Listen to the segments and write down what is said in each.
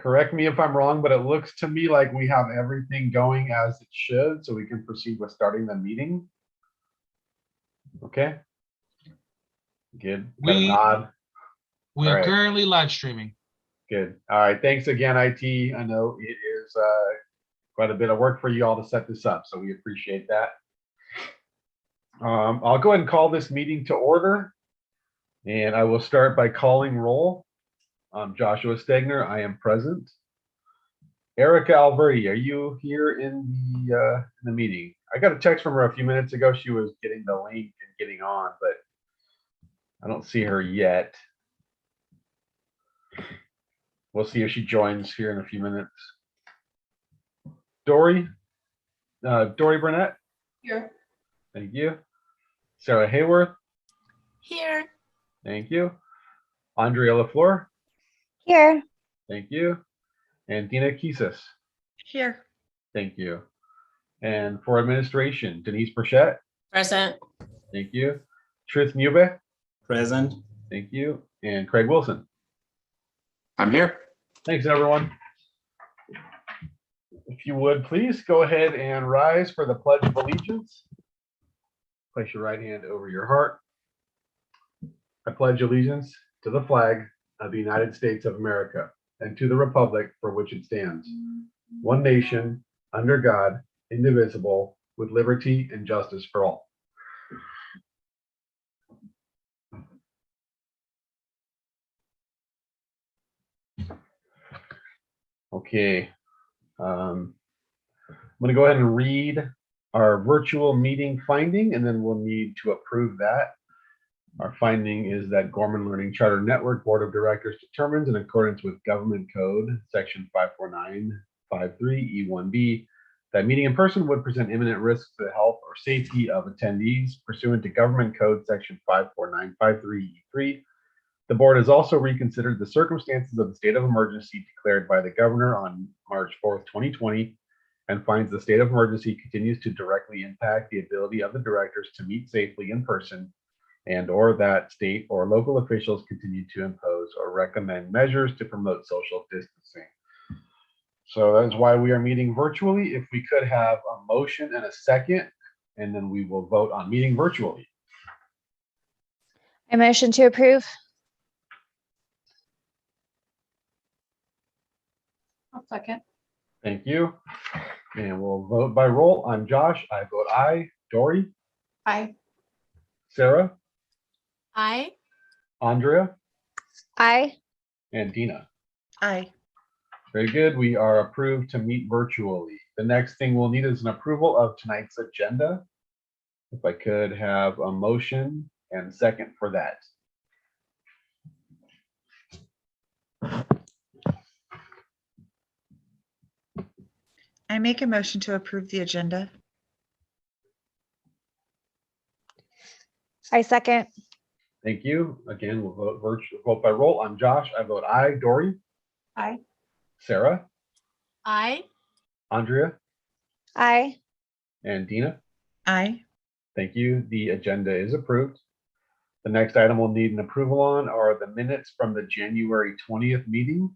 Correct me if I'm wrong, but it looks to me like we have everything going as it should, so we can proceed with starting the meeting. Okay. Good. Got a nod. We All are right. currently live streaming. Good. All right. Thanks again, IT. I know it is quite a bit of work for you all to set this up, so we appreciate that. I'll go ahead and call this meeting to order, and I will start by calling roll. Joshua Stegner, I am present. Erica Alberti, are you here in the meeting? I got a text from her a few minutes ago. She was getting the link and getting on, but I don't see her yet. We'll see if she joins here in a few minutes. Dory Burnett? Here. Thank you. Sarah Hayworth? Here. Thank you. Andrea LaFleur? Here. Thank you. And Dina Kisis? Here. Thank you. And for administration, Denise Burchett? Present. Thank you. Truth Mube? Present. Thank you. And Craig Wilson? I'm here. Thanks, everyone. If you would, please go ahead and rise for the Pledge of Allegiance. Place your right hand over your heart. I pledge allegiance to the flag of the United States of America and to the republic for which it stands, one nation, under God, indivisible, with liberty and justice for all. Okay. I'm going to go ahead and read our virtual meeting finding, and then we'll need to approve that. Our finding is that Gorman Learning Charter Network Board of Directors determines, in accordance with Government Code Section 54953E1B, that meeting in person would present imminent risks to the health or safety of attendees pursuant to Government Code Section 54953E3. The board has also reconsidered the circumstances of the state of emergency declared by the governor on March 4th, 2020, and finds the state of emergency continues to directly impact the ability of the directors to meet safely in person, and or that state or local officials continue to impose or recommend measures to promote social distancing. So that is why we are meeting virtually. If we could have a motion and a second, and then we will vote on meeting virtually. I motion to approve. I'll second. Thank you. And we'll vote by roll. I'm Josh. I vote aye. Dory? Aye. Sarah? Aye. Andrea? Aye. And Dina? Aye. Very good. We are approved to meet virtually. The next thing we'll need is an approval of tonight's agenda. If I could have a motion and second for that. I make a motion to approve the agenda. I second. Thank you. Again, we'll vote by roll. I'm Josh. I vote aye. Dory? Aye. Sarah? Aye. Andrea? Aye. And Dina? Aye. Thank you. The agenda is approved. The next item we'll need an approval on are the minutes from the January 20th meeting.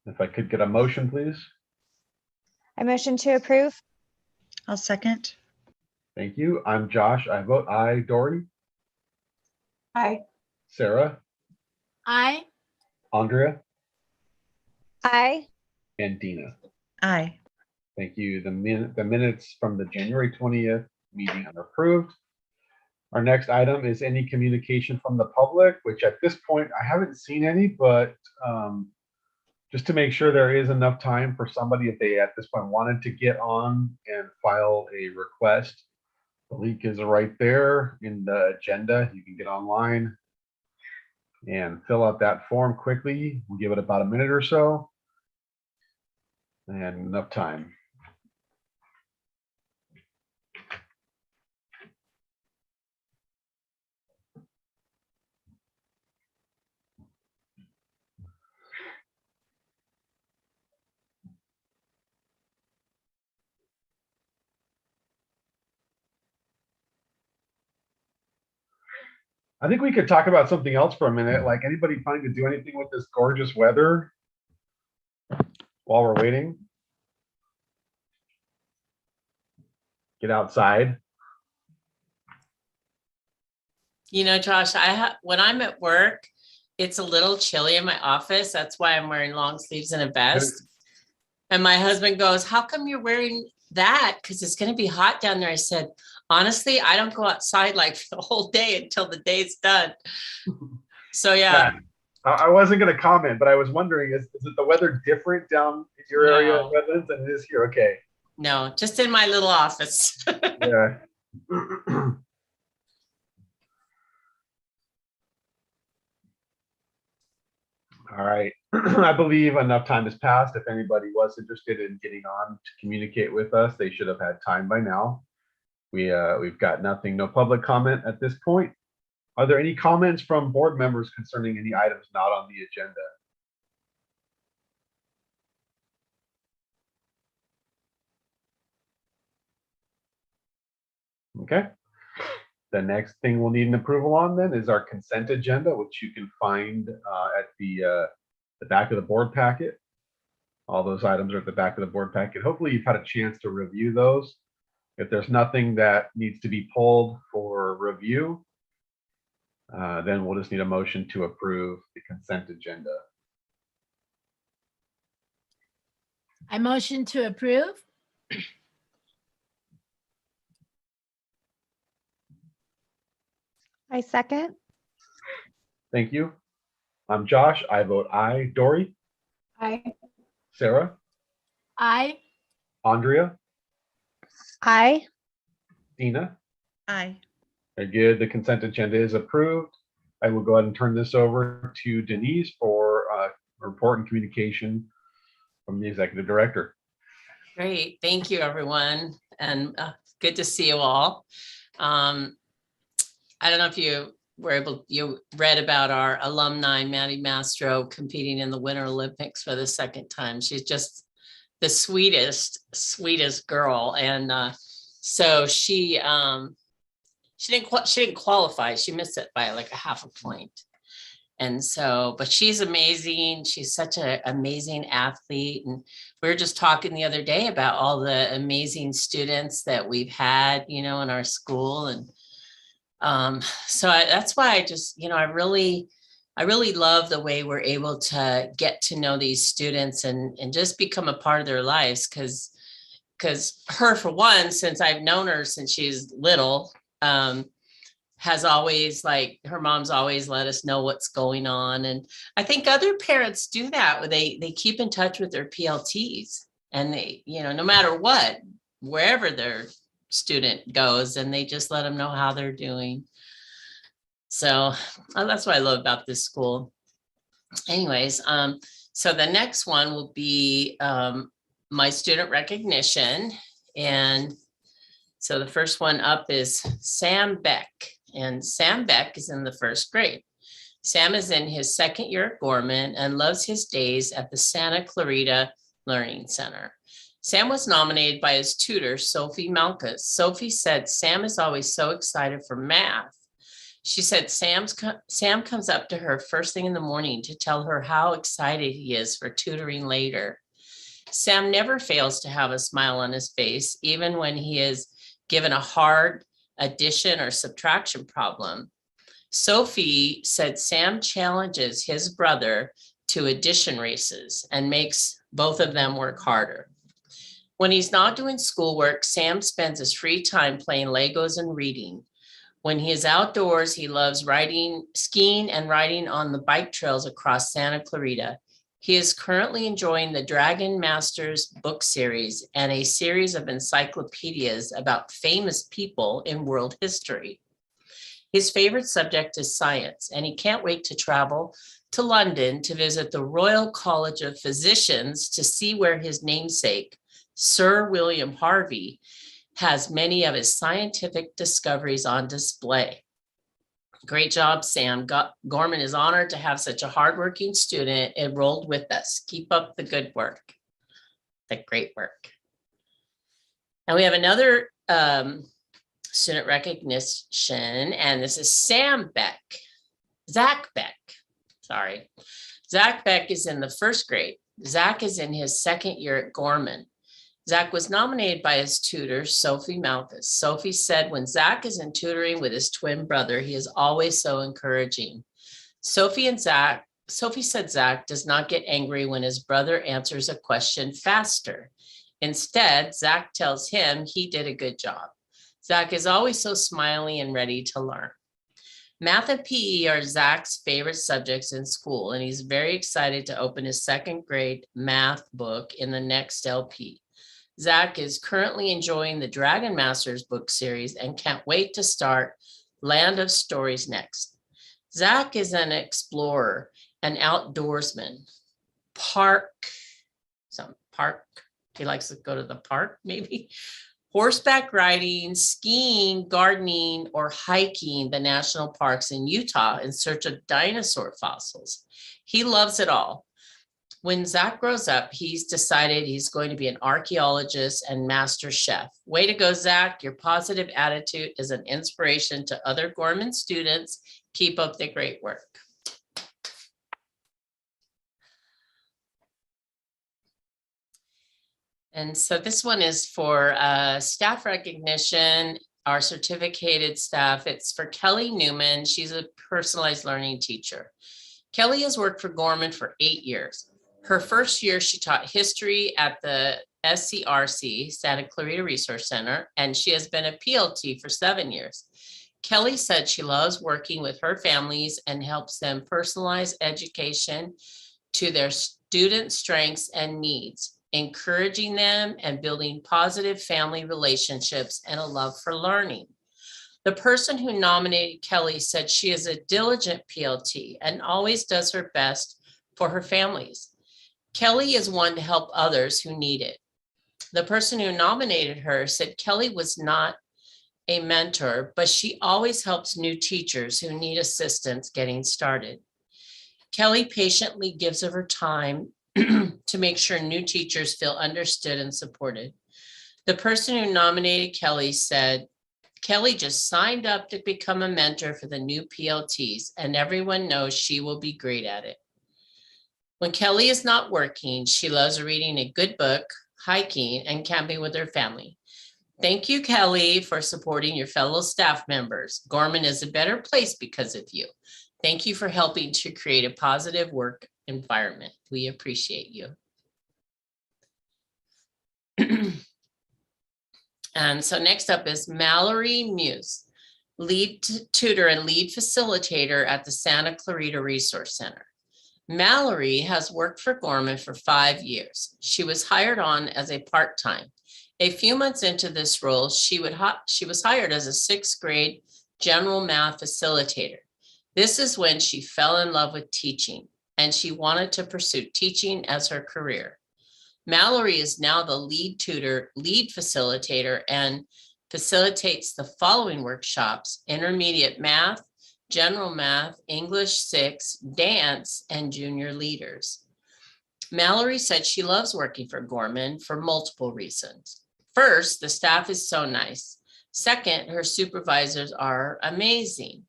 If I could get a motion, please. I motion to approve. I'll second. Thank you. I'm Josh. I vote aye. Dory? Aye. Sarah? Aye. Andrea? Aye. And Dina? Aye. Thank you. The minutes from the January 20th meeting are approved. Our next item is any communication from the public, which at this point I haven't seen any, but just to make sure there is enough time for somebody, if they at this point wanted to get on and file a request, the link is right there in the agenda. You can get online and fill out that form quickly. We'll give it about a minute or so and enough time. I think we could talk about something else for a minute. Like, anybody planning to do anything with this gorgeous weather while we're waiting? Get outside. Josh, when I'm at work, it's a little chilly in my office. That's why I'm wearing long sleeves and a vest. And my husband goes, "How come you're wearing that? Because it's going to be hot down there." I said, "Honestly, I don't go outside like for the whole day until the day's done." So yeah. I wasn't going to comment, but I was wondering, is it the weather different down in your area of No. residence than it is here? Okay. No, just in my little office. Yeah. All right. I believe enough time has passed. If anybody was interested in getting on to communicate with us, they should have had time by now. We've got nothing, no public comment at this point. Are there any comments from board members concerning any items not on the agenda? Okay. The next thing we'll need an approval on then is our consent agenda, which you can find at the back of the board packet. All those items are at the back of the board packet. Hopefully you've had a chance to review those. If there's nothing that needs to be pulled for review, then we'll just need a motion to approve the consent agenda. I motion to approve. I second. Thank you. I'm Josh. I vote aye. Dory, Aye. Sarah, Aye. Andrea, I, Dina. Aye. Very good. The consent agenda is approved. I will go ahead and turn this over to Denise for a report and communication from the executive director. Great. Thank you, everyone. And good to see you all. I don't know if you read about our alumni, Maddie Mastro, competing in the Winter Olympics for the second time. She's just the sweetest girl. And so she didn't qualify. She missed it by like a half a point. And so, but she's amazing. She's such an amazing athlete. And we were just talking the other day about all the amazing students that we've had, in our school. And so that's why I just, I really love the way we're able to get to know these students and just become a part of their lives. Because her, for one, since I've known her since she's little, has always, like, her mom's always let us know what's going on. And I think other parents do that. They keep in touch with their PLTs, and they, no matter what, wherever their student goes, and they just let them know how they're doing. So that's what I love about this school. Anyways, so the next one will be my student recognition. And so the first one up is Sam Beck. And Sam Beck is in the first grade. Sam is in his second year at Gorman and loves his days at the Santa Clarita Learning Center. Sam was nominated by his tutor, Sophie Malkus. Sophie said Sam is always so excited for math. She said Sam comes up to her first thing in the morning to tell her how excited he is for tutoring later. Sam never fails to have a smile on his face, even when he is given a hard addition or subtraction problem. Sophie said Sam challenges his brother to addition races and makes both of them work harder. When he's not doing schoolwork, Sam spends his free time playing Legos and reading. When he is outdoors, he loves skiing and riding on the bike trails across Santa Clarita. He is currently enjoying the Dragon Masters book series and a series of encyclopedias about famous people in world history. His favorite subject is science, and he can't wait to travel to London to visit the Royal College of Physicians to see where his namesake, Sir William Harvey, has many of his scientific discoveries on display. Great job, Sam. Gorman is honored to have such a hardworking student enrolled with us. Keep up the good work, the great work. And we have another student recognition, and this is Sam Beck, Zach Beck, sorry. Zach Beck is in the first grade. Zach is in his second year at Gorman. Zach was nominated by his tutor, Sophie Malthus. Sophie said when Zach is in tutoring with his twin brother, he is always so encouraging. Sophie said Zach does not get angry when his brother answers a question faster. Instead, Zach tells him he did a good job. Zach is always so smiley and ready to learn. Math and PE are Zach's favorite subjects in school, and he's very excited to open his second grade math book in the next LP. Zach is currently enjoying the Dragon Masters book series and can't wait to start Land of Stories next. Zach is an explorer, an outdoorsman, he likes to go to the park, maybe, horseback riding, skiing, gardening, or hiking the national parks in Utah in search of dinosaur fossils. He loves it all. When Zach grows up, he's decided he's going to be an archaeologist and master chef. Way to go, Zach. Your positive attitude is an inspiration to other Gorman students. Keep up the great work. And so this one is for staff recognition, our certificated staff. It's for Kelly Newman. She's a personalized learning teacher. Kelly has worked for Gorman for 8 years. Her first year, she taught history at the SCRC, Santa Clarita Resource Center, and she has been a PLT for 7 years. Kelly said she loves working with her families and helps them personalize education to their student strengths and needs, encouraging them and building positive family relationships and a love for learning. The person who nominated Kelly said she is a diligent PLT and always does her best for her families. Kelly is one to help others who need it. The person who nominated her said Kelly was not a mentor, but she always helps new teachers who need assistance getting started. Kelly patiently gives of her time to make sure new teachers feel understood and supported. The person who nominated Kelly said, Kelly just signed up to become a mentor for the new PLTs, and everyone knows she will be great at it. When Kelly is not working, she loves reading a good book, hiking, and camping with her family. Thank you, Kelly, for supporting your fellow staff members. Gorman is a better place because of you. Thank you for helping to create a positive work environment. We appreciate you. And so next up is Mallory Muse, lead tutor and lead facilitator at the Santa Clarita Resource Center. Mallory has worked for Gorman for 5 years. She was hired on as a part-time. A few months into this role, she was hired as a 6th grade general math facilitator. This is when she fell in love with teaching, and she wanted to pursue teaching as her career. Mallory is now the lead tutor, lead facilitator, and facilitates the following workshops: intermediate math, general math, English 6, dance, and junior leaders. Mallory said she loves working for Gorman for multiple reasons. First, the staff is so nice. Second, her supervisors are amazing.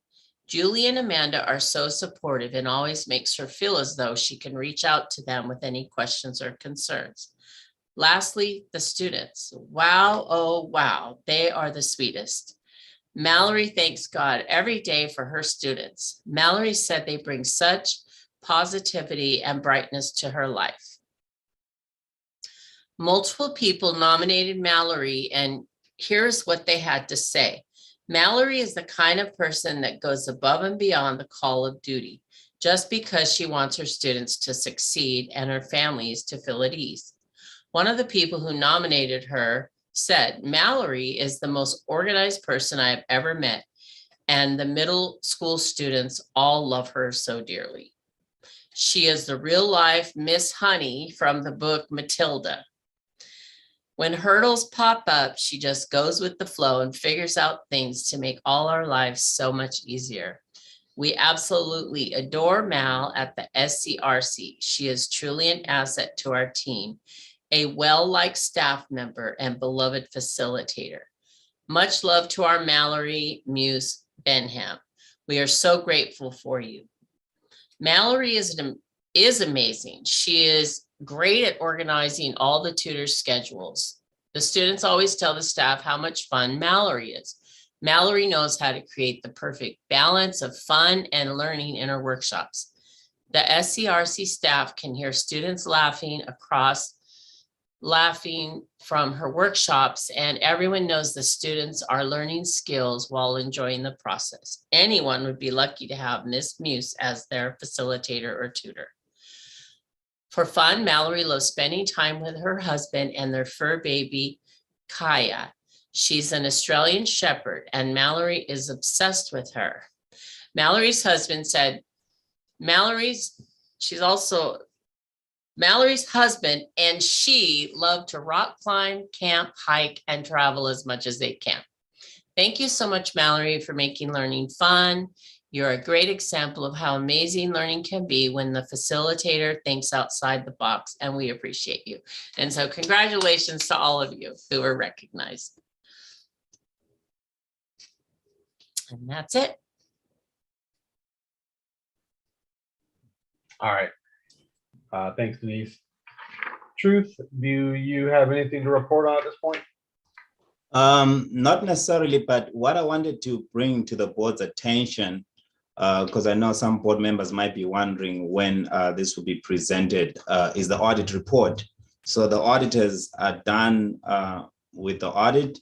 Julie and Amanda are so supportive and always makes her feel as though she can reach out to them with any questions or concerns. Lastly, the students. Wow, oh wow, they are the sweetest. Mallory thanks God every day for her students. Mallory said they bring such positivity and brightness to her life. Multiple people nominated Mallory, and here's what they had to say. Mallory is the kind of person that goes above and beyond the call of duty, just because she wants her students to succeed and her families to feel at ease. One of the people who nominated her said, Mallory is the most organized person I have ever met, and the middle school students all love her so dearly. She is the real life Miss Honey from the book Matilda. When hurdles pop up, she just goes with the flow and figures out things to make all our lives so much easier. We absolutely adore Mal at the SCRC. She is truly an asset to our team, a well-liked staff member and beloved facilitator. Much love to our Mallory Muse Benham. We are so grateful for you. Mallory is amazing. She is great at organizing all the tutors' schedules. The students always tell the staff how much fun Mallory is. Mallory knows how to create the perfect balance of fun and learning in her workshops. The SCRC staff can hear students laughing from her workshops, and everyone knows the students are learning skills while enjoying the process. Anyone would be lucky to have Miss Muse as their facilitator or tutor. For fun, Mallory loves spending time with her husband and their fur baby, Kaya. She's an Australian Shepherd, and Mallory is obsessed with her. Mallory's husband said, Mallory's husband and she love to rock climb, camp, hike, and travel as much as they can. Thank you so much, Mallory, for making learning fun. You're a great example of how amazing learning can be when the facilitator thinks outside the box, and we appreciate you. And so congratulations to all of you who were recognized. And that's it. All right. Thanks, Denise. Truth, do you have anything to report on at this point? Not necessarily, but what I wanted to bring to the board's attention, because I know some board members might be wondering when this will be presented, is the audit report. So the auditors are done with the audit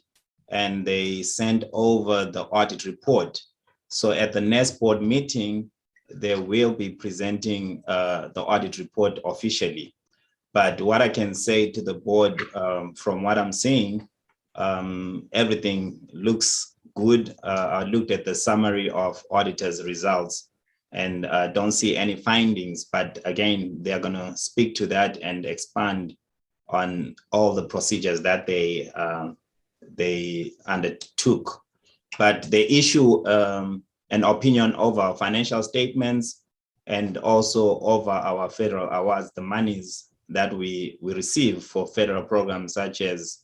and they sent over the audit report. So at the next board meeting, they will be presenting the audit report officially. But what I can say to the board, from what I'm seeing, everything looks good. I looked at the summary of auditors' results and don't see any findings. But again, they're going to speak to that and expand on all the procedures that they undertook. But they issue an opinion over financial statements and also over our federal awards, the monies that we receive for federal programs such as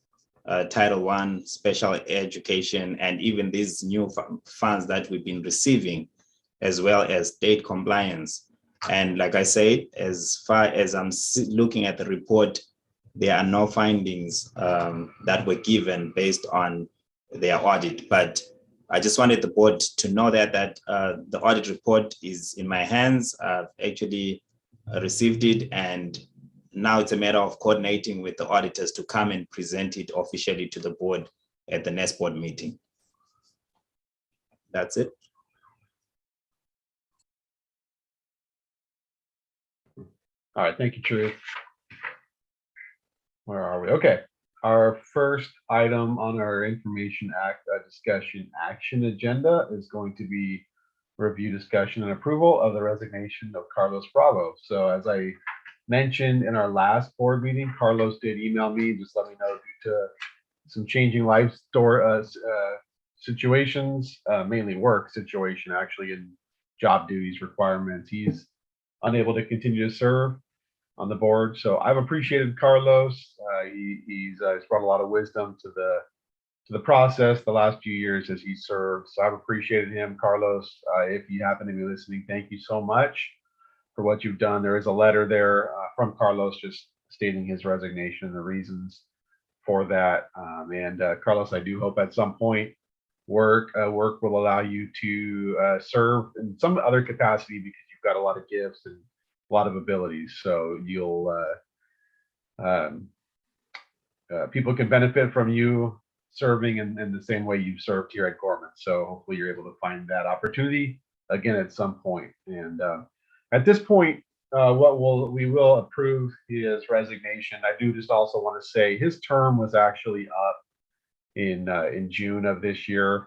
Title I, special education, and even these new funds that we've been receiving, as well as state compliance. And like I said, as far as I'm looking at the report, there are no findings that were given based on their audit. But I just wanted the board to know that the audit report is in my hands. I've actually received it, and now it's a matter of coordinating with the auditors to come and present it officially to the board at the next board meeting. That's it. All right, thank you, Truth. Where are we? Okay. Our first item on our Information Act discussion action agenda is going to be review, discussion, and approval of the resignation of Carlos Bravo. So as I mentioned in our last board meeting, Carlos did email me, just let me know due to some changing life situations, mainly work situation, actually, and job duties requirements. He's unable to continue to serve on the board. So I've appreciated Carlos. He's brought a lot of wisdom to the process the last few years as he served. So I've appreciated him, Carlos. If you happen to be listening, thank you so much for what you've done. There is a letter there from Carlos just stating his resignation and the reasons for that. Carlos, I do hope at some point work will allow you to serve in some other capacity, because you've got a lot of gifts and a lot of abilities. So you'll people can benefit from you serving in the same way you've served here at Gorman. So hopefully you're able to find that opportunity again at some point. And at this point, we will approve his resignation. I do just also want to say his term was actually up in June of this year.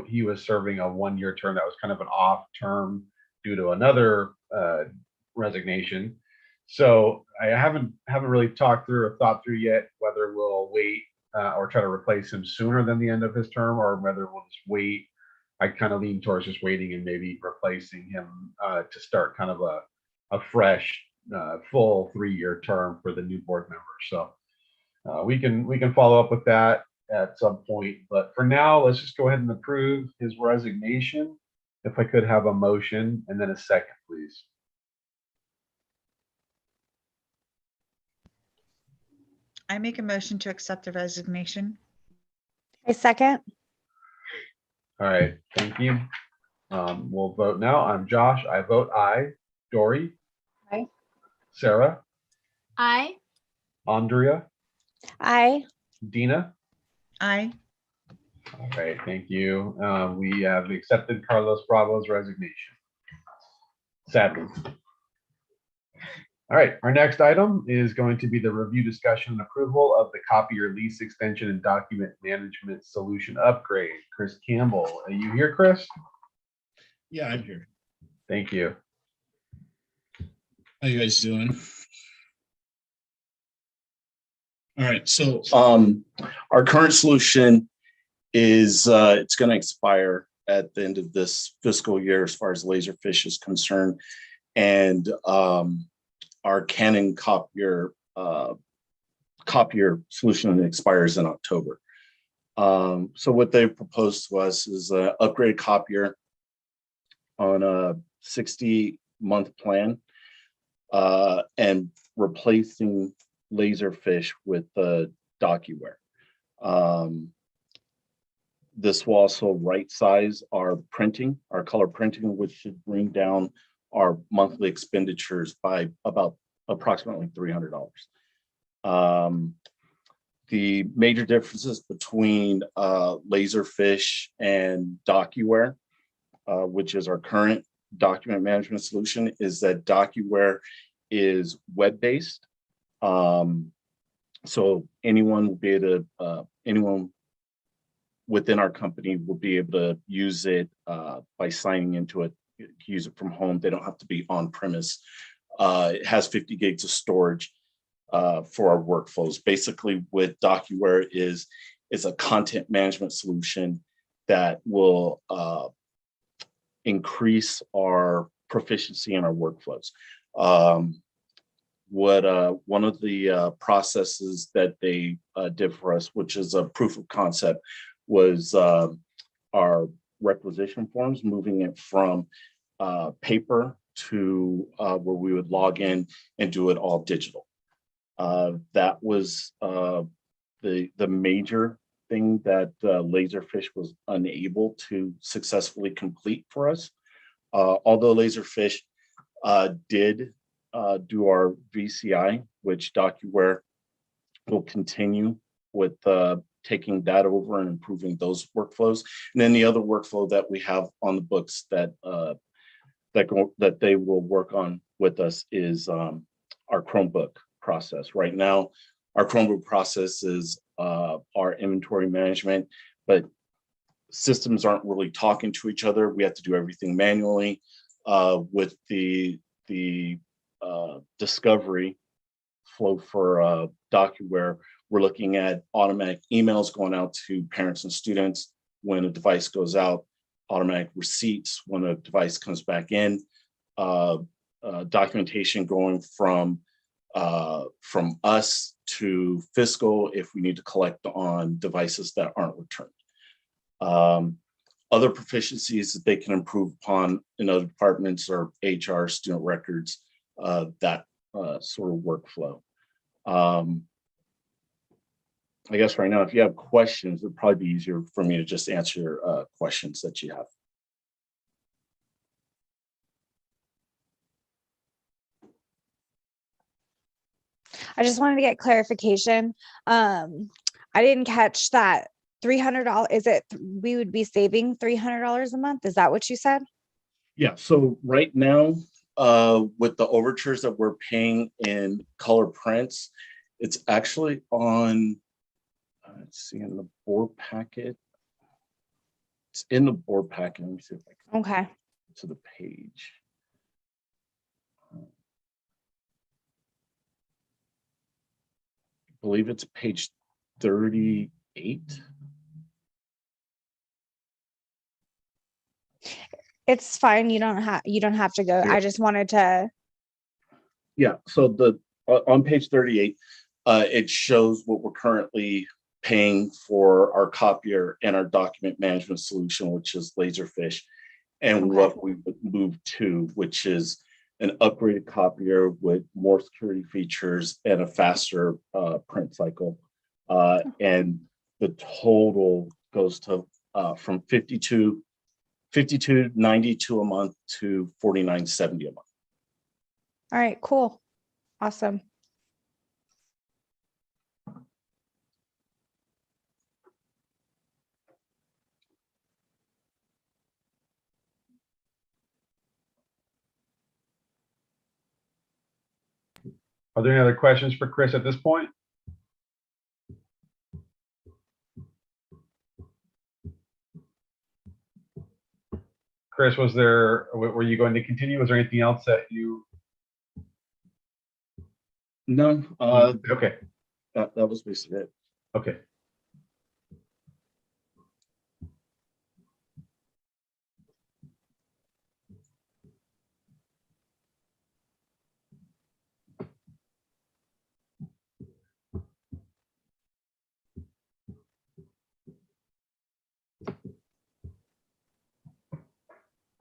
He was serving a one-year term that was kind of an off term due to another resignation. So I haven't really talked through or thought through yet whether we'll wait or try to replace him sooner than the end of his term, or whether we'll just wait. I kind of lean towards just waiting and maybe replacing him to start kind of a fresh full 3-year term for the new board member. So we can follow up with that at some point. But for now, let's just go ahead and approve his resignation. If I could have a motion and then a second, please. I make a motion to accept the resignation. I second. All right, thank you. We'll vote now. I'm Josh. I vote aye. Dory? Aye. Sarah? I, Andrea? I, Dina? Aye. All right, thank you. We have accepted Carlos Bravo's resignation. Sadly. All right, our next item is going to be the review, discussion, and approval of the copier lease extension and document management solution upgrade. Chris Campbell, are you here, Chris? Yeah, I'm here. Thank you. How you guys doing? All right, so our current solution is it's going to expire at the end of this fiscal year as far as Laserfish is concerned, and our Canon copier solution expires in October. So what they've proposed to us is an upgraded copier on a 60-month plan, and replacing Laserfish with DocuWare. This will also right size our printing, our color printing, which should bring down our monthly expenditures by about approximately $300. The major differences between Laserfish and DocuWare, which is our current document management solution, is that DocuWare is web-based. So anyone will be able to, anyone within our company will be able to use it by signing into it, use it from home. They don't have to be on premise. It has 50 gigs of storage for our workflows. Basically, what DocuWare is a content management solution that will increase our proficiency in our workflows. One of the processes that they did for us, which is a proof of concept, was our requisition forms, moving it from paper to where we would log in and do it all digital. That was the major thing that Laserfish was unable to successfully complete for us. Although Laserfish did do our VCI, which DocuWare will continue with taking that over and improving those workflows. And then the other workflow that we have on the books that that they will work on with us is our Chromebook process. Right now, our Chromebook process is our inventory management, but systems aren't really talking to each other. We have to do everything manually. With the discovery flow for DocuWare, we're looking at automatic emails going out to parents and students when a device goes out, automatic receipts when a device comes back in, documentation going from us to fiscal if we need to collect on devices that aren't returned. Other proficiencies that they can improve upon in other departments are HR, student records, that sort of workflow. I guess right now, if you have questions, it'd probably be easier for me to just answer questions that you have. I just wanted to get clarification. I didn't catch that $300. Is it, we would be saving $300 a month? Is that what you said? Yeah, so right now, with the overtures that we're paying in color prints, it's actually on, let's see, in the board packet. It's in the board packet. Let me see if I can Okay. get to the page. I believe it's page 38. It's fine. You don't have to go. Yeah. I just wanted to. Yeah, so the on page 38, it shows what we're currently paying for our copier and our document management solution, which is Laserfish, and Okay. what we would move to, which is an upgraded copier with more security features and a faster print cycle. And the total goes to from $52.92 a month to $49.70 a month. All right, cool. Awesome. Are there any other questions for Chris at this point? Chris, were you going to continue? Was there anything else that you? No, Okay, that was basically it. okay.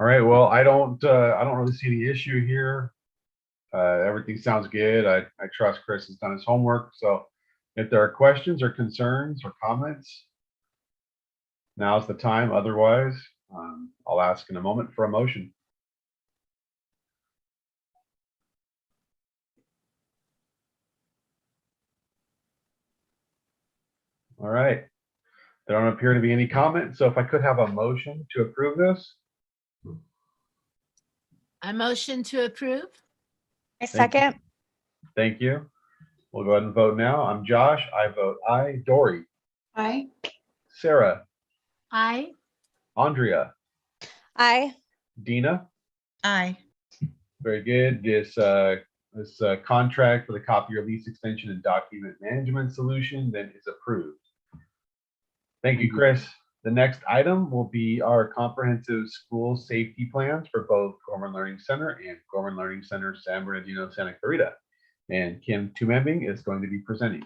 All right, well, I don't really see the issue here. Everything sounds good. I trust Chris has done his homework. So if there are questions or concerns or comments, now's the time. Otherwise, I'll ask in a moment for a motion. All right. There don't appear to be any comments. So if I could have a motion to approve this. I motion to approve. A Thank you. second. Thank you. We'll go ahead and vote now. I'm Josh. I vote aye. Dory, Aye. Sarah, Aye. Andrea, Aye. Dina. Aye. Very good. This contract for the copier lease extension and document management solution then is approved. Thank you, Chris. The next item will be our comprehensive school safety plans for both Gorman Learning Center and Gorman Learning Center San Bernardino, Santa Clarita. And Kim Tumembing is going to be presenting.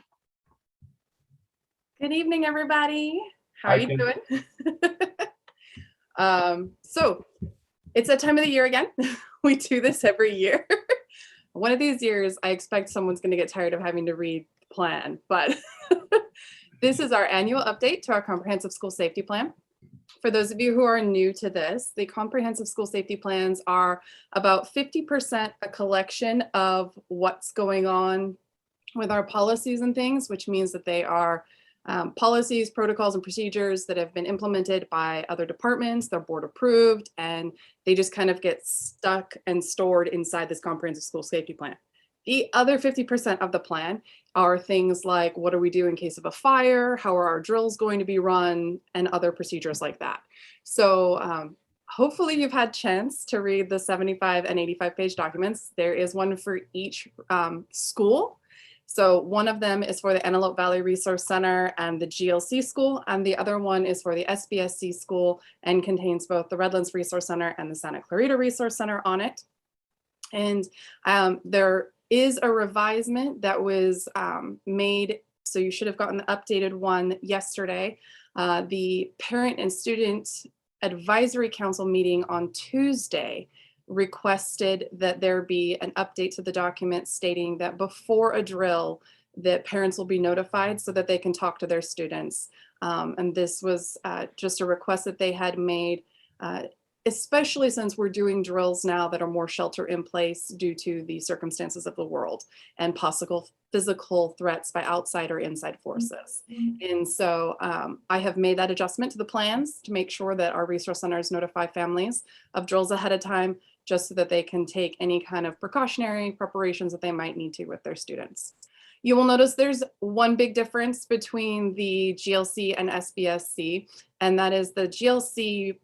Good evening, everybody. How Hi, are you Kim. doing? So it's that time of the year again. We do this every year. One of these years, I expect someone's going to get tired of having to read the plan, but this is our annual update to our comprehensive school safety plan. For those of you who are new to this, the comprehensive school safety plans are about 50% a collection of what's going on with our policies and things, which means that they are policies, protocols, and procedures that have been implemented by other departments, they're board approved, and they just kind of get stuck and stored inside this comprehensive school safety plan. The other 50% of the plan are things like, what do we do in case of a fire? How are our drills going to be run? And other procedures like that. So hopefully you've had a chance to read the 75 and 85 page documents. There is one for each school. So one of them is for the Antelope Valley Resource Center and the GLC school, and the other one is for the SBSC school and contains both the Redlands Resource Center and the Santa Clarita Resource Center on it. And there is a revisement that was made, so you should have gotten the updated one yesterday. The Parent and Student Advisory Council meeting on Tuesday requested that there be an update to the document stating that before a drill, that parents will be notified so that they can talk to their students. And this was just a request that they had made, especially since we're doing drills now that are more shelter in place due to the circumstances of the world and possible physical threats by outside or inside forces. And so I have made that adjustment to the plans to make sure that our resource centers notify families of drills ahead of time, just so that they can take any kind of precautionary preparations that they might need to with their students. You will notice there's one big difference between the GLC and SBSC, and that is the GLC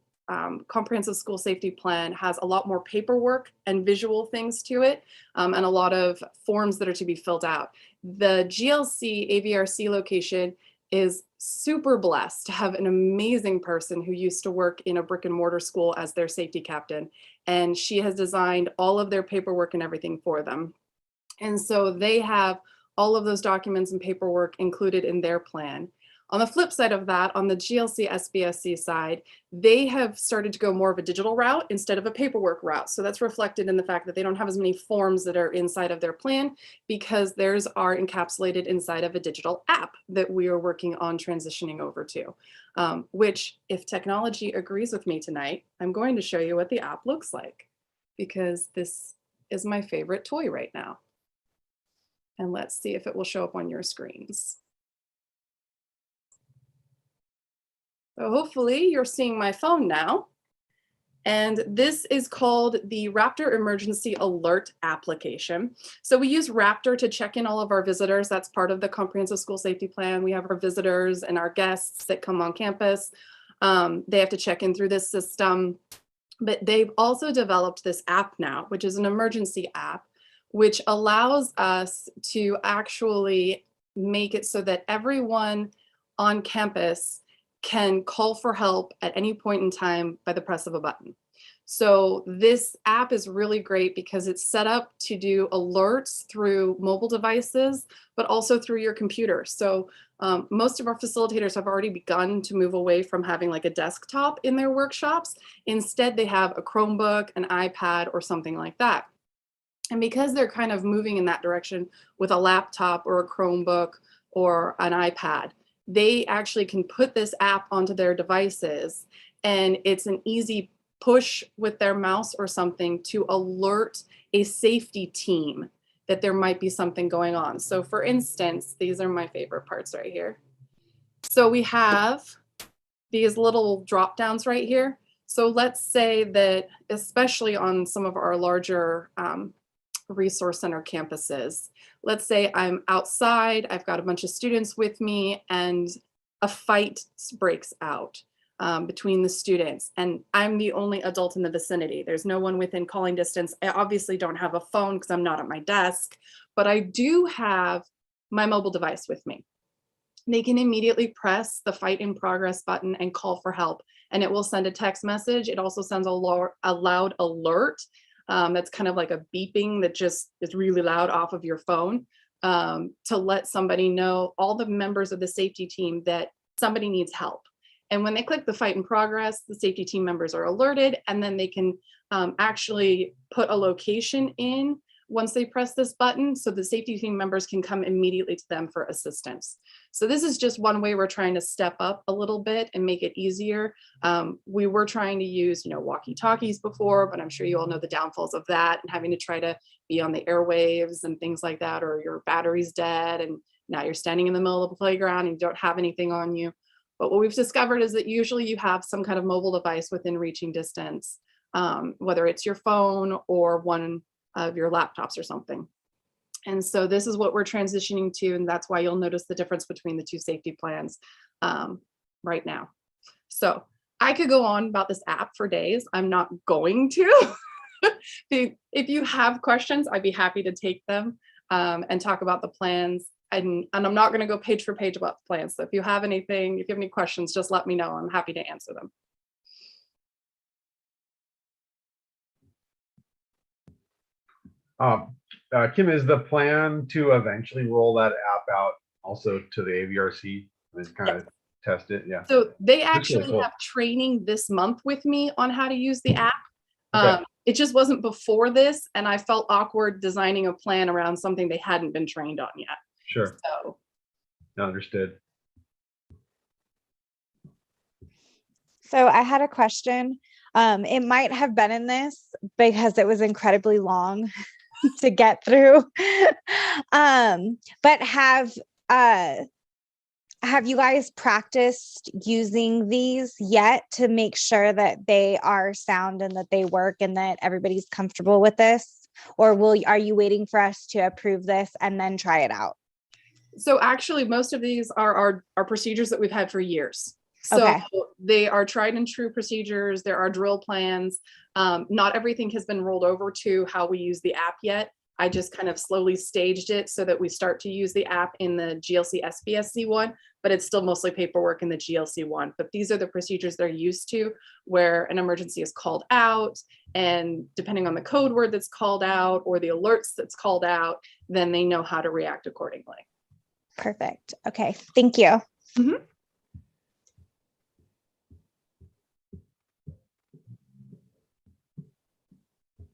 comprehensive school safety plan has a lot more paperwork and visual things to it, and a lot of forms that are to be filled out. The GLC AVRC location is super blessed to have an amazing person who used to work in a brick and mortar school as their safety captain. And she has designed all of their paperwork and everything for them. And so they have all of those documents and paperwork included in their plan. On the flip side of that, on the GLC SBSC side, they have started to go more of a digital route instead of a paperwork route. So that's reflected in the fact that they don't have as many forms that are inside of their plan because theirs are encapsulated inside of a digital app that we are working on transitioning over to. Which, if technology agrees with me tonight, I'm going to show you what the app looks like because this is my favorite toy right now. And let's see if it will show up on your screens. So hopefully you're seeing my phone now. And this is called the Raptor Emergency Alert application. So we use Raptor to check in all of our visitors. That's part of the comprehensive school safety plan. We have our visitors and our guests that come on campus. They have to check in through this system. But they've also developed this app now, which is an emergency app, which allows us to actually make it so that everyone on campus can call for help at any point in time by the press of a button. So this app is really great because it's set up to do alerts through mobile devices, but also through your computer. So most of our facilitators have already begun to move away from having like a desktop in their workshops. Instead, they have a Chromebook, an iPad, or something like that. And because they're kind of moving in that direction with a laptop or a Chromebook or an iPad, they actually can put this app onto their devices, and it's an easy push with their mouse or something to alert a safety team that there might be something going on. So for instance, these are my favorite parts right here. So we have these little drop downs right here. So let's say that, especially on some of our larger resource center campuses, let's say I'm outside, I've got a bunch of students with me, and a fight breaks out between the students, and I'm the only adult in the vicinity. There's no one within calling distance. I obviously don't have a phone because I'm not at my desk, but I do have my mobile device with me. They can immediately press the fight in progress button and call for help, and it will send a text message. It also sends a loud alert. That's kind of like a beeping that just is really loud off of your phone to let somebody know, all the members of the safety team, that somebody needs help. And when they click the fight in progress, the safety team members are alerted, and then they can actually put a location in once they press this button, so the safety team members can come immediately to them for assistance. So this is just one way we're trying to step up a little bit and make it easier. We were trying to use, walkie-talkies before, but I'm sure you all know the downfalls of that, and having to try to be on the airwaves and things like that, or your battery's dead and now you're standing in the middle of the playground and you don't have anything on you. But what we've discovered is that usually you have some kind of mobile device within reaching distance, whether it's your phone or one of your laptops or something. And so this is what we're transitioning to, and that's why you'll notice the difference between the two safety plans right now. So I could go on about this app for days. I'm not going to. If you have questions, I'd be happy to take them and talk about the plans. And I'm not going to go page for page about the plans. So if you have anything, if you have any questions, just let me know. I'm happy to answer them. Kim, is the plan to eventually roll that app out also to the AVRC and kind of test it? Yeah. So they really actually cool. have training this month with me on how to use the app. Okay. It just wasn't before this, and I felt awkward designing a plan around something they hadn't been trained on yet. Sure. So Understood. So I had a question. It might have been in this because it was incredibly long to get through. But have you guys practiced using these yet to make sure that they are sound and that they work and that everybody's comfortable with this? Or are you waiting for us to approve this and then try it out? So actually, most of these are procedures that we've had for years. So Okay. they are tried and true procedures. There are drill plans. Not everything has been rolled over to how we use the app yet. I just kind of slowly staged it so that we start to use the app in the GLC SBSC one, but it's still mostly paperwork in the GLC one. But these are the procedures they're used to, where an emergency is called out, and depending on the code word that's called out or the alerts that's called out, then they know how to react accordingly. Perfect. Okay. Thank you.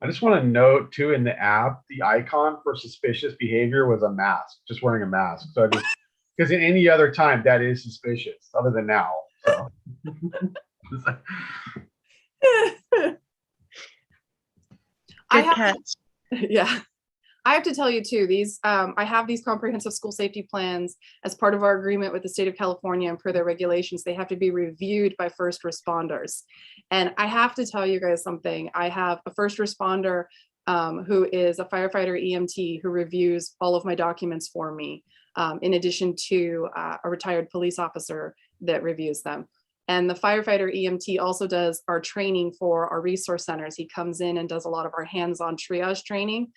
I just want to note too, in the app, the icon for suspicious behavior was a mask, just wearing a mask. So I just, because in any other time that is suspicious, other than now. So. I Good have catch. yeah. I have to tell you too, these, I have these comprehensive school safety plans as part of our agreement with the state of California, and per their regulations, they have to be reviewed by first responders. And I have to tell you guys something. I have a first responder who is a firefighter EMT who reviews all of my documents for me, in addition to a retired police officer that reviews them. And the firefighter EMT also does our training for our resource centers. He comes in and does a lot of our hands-on triage training,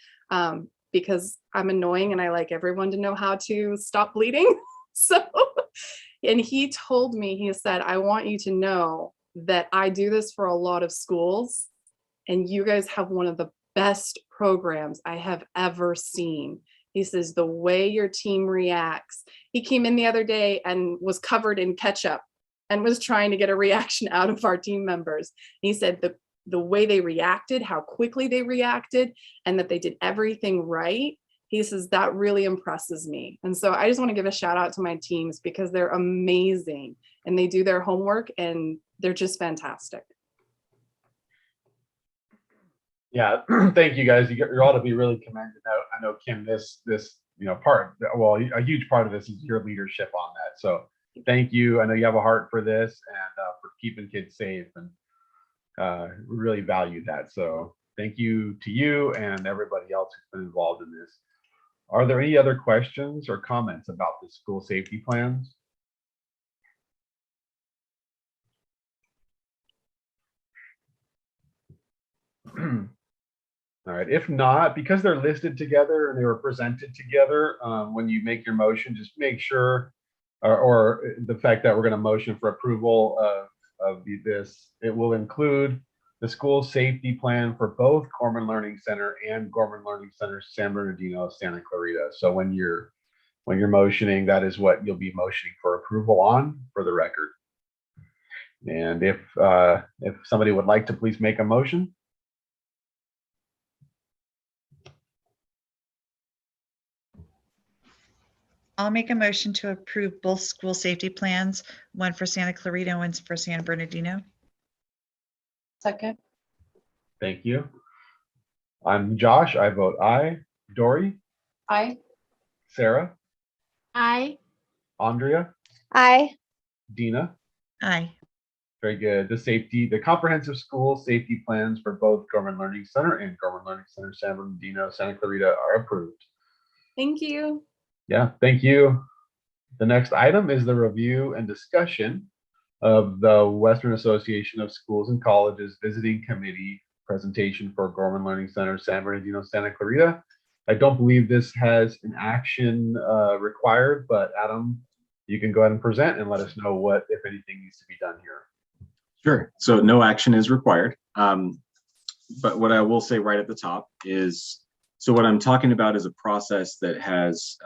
because I'm annoying and I like everyone to know how to stop bleeding. So, and he told me, he said, I want you to know that I do this for a lot of schools, and you guys have one of the best programs I have ever seen. He says, the way your team reacts. He came in the other day and was covered in ketchup and was trying to get a reaction out of our team members. He said the way they reacted, how quickly they reacted, and that they did everything right. He says, that really impresses me. And so I just want to give a shout out to my teams because they're amazing and they do their homework and they're just fantastic. Yeah, thank you guys. You're all to be really commended. I know Kim, this well, a huge part of this is your leadership on that. So thank you. I know you have a heart for this and for keeping kids safe, and we really value that. So thank you to you and everybody else who's been involved in this. Are there any other questions or comments about the school safety plans? All right, if not, because they're listed together and they were presented together, when you make your motion, just make sure, or the fact that we're going to motion for approval of this, it will include the school safety plan for both Gorman Learning Center and Gorman Learning Center San Bernardino, Santa Clarita. So when you're motioning, that is what you'll be motioning for approval on, for the record. And if somebody would like to please make a motion. I'll make a motion to approve both school safety plans, one for Santa Clarita and one for San Bernardino. Second. Thank you. I'm Josh. I vote aye. Dory? Aye. Sarah? Aye. Andrea? Aye. Dina? Aye. Very good. The comprehensive school safety plans for both Gorman Learning Center and Gorman Learning Center San Bernardino, Santa Clarita are approved. Thank you. Yeah, thank you. The next item is the review and discussion of the Western Association of Schools and Colleges Visiting Committee presentation for Gorman Learning Center, San Bernardino, Santa Clarita. I don't believe this has an action required, but Adam, you can go ahead and present and let us know what, if anything, needs to be done here. Sure. So no action is required. But what I will say right at the top is, so what I'm talking about is a process that has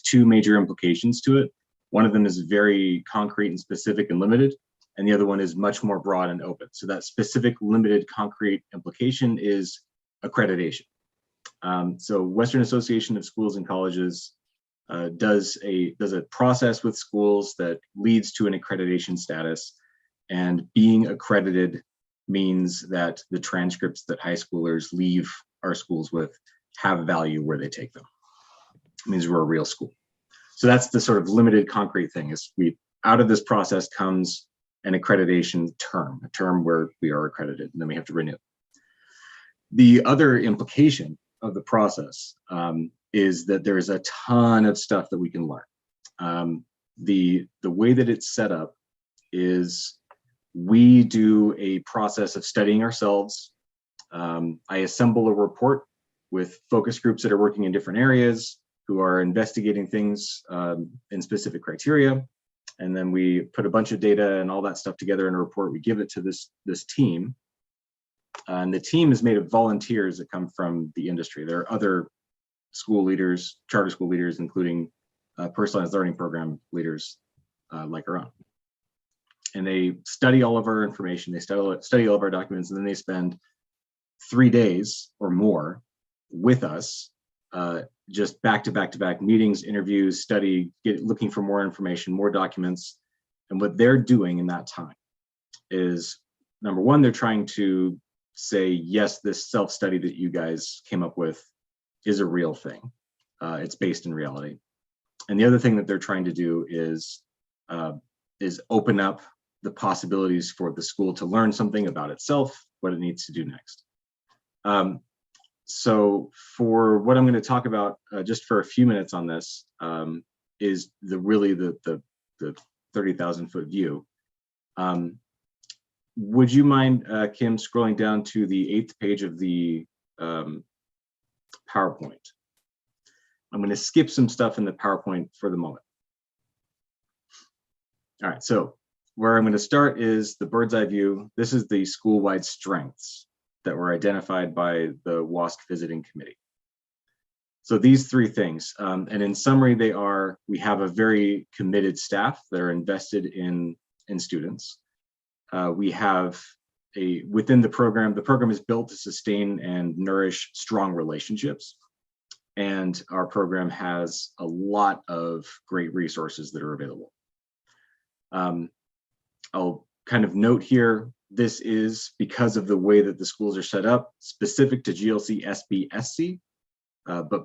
two major implications to it. One of them is very concrete and specific and limited, and the other one is much more broad and open. So that specific, limited, concrete implication is accreditation. So Western Association of Schools and Colleges does a process with schools that leads to an accreditation status, and being accredited means that the transcripts that high schoolers leave our schools with have value where they take them. It means we're a real school. So that's the sort of limited concrete thing, is out of this process comes an accreditation term, a term where we are accredited, and then we have to renew. The other implication of the process is that there is a ton of stuff that we can learn. The way that it's set up is we do a process of studying ourselves. I assemble a report with focus groups that are working in different areas, who are investigating things in specific criteria. And then we put a bunch of data and all that stuff together in a report. We give it to this team. And the team is made of volunteers that come from the industry. There are other school leaders, charter school leaders, including personalized learning program leaders like our own. And they study all of our information, they study all of our documents, and then they spend 3 days or more with us, just back to back to back meetings, interviews, study, looking for more information, more documents. And what they're doing in that time is, number one, they're trying to say, yes, this self-study that you guys came up with is a real thing. It's based in reality. And the other thing that they're trying to do is open up the possibilities for the school to learn something about itself, what it needs to do next. So for what I'm going to talk about just for a few minutes on this is the 30,000 foot view. Would you mind, Kim, scrolling down to the 8th page of the PowerPoint? I'm going to skip some stuff in the PowerPoint for the moment. All right, so where I'm going to start is the bird's eye view. This is the school-wide strengths that were identified by the WASC visiting committee. So these 3 things, and in summary, they are, we have a very committed staff that are invested in students. We have within the program is built to sustain and nourish strong relationships. And our program has a lot of great resources that are available. I'll kind of note here, this is because of the way that the schools are set up, specific to GLC SBSC, but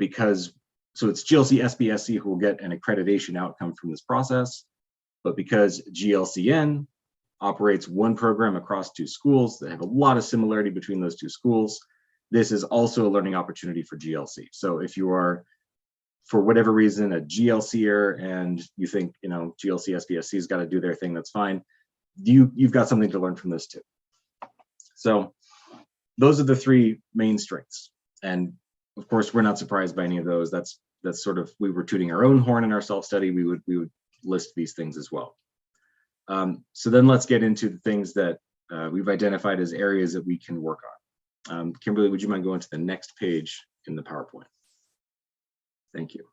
so it's GLC SBSC who will get an accreditation outcome from this process, but because GLCN operates one program across 2 schools that have a lot of similarity between those 2 schools, this is also a learning opportunity for GLC. So if you are, for whatever reason, a GLCer and you think, GLC SBSC's got to do their thing, that's fine. You've got something to learn from this too. So those are the 3 main strengths. And of course, we're not surprised by any of those. That's sort of, we were tooting our own horn in our self-study. We would list these things as well. So then let's get into the things that we've identified as areas that we can work on. Kimberly, would you mind going to the next page in the PowerPoint? Thank you.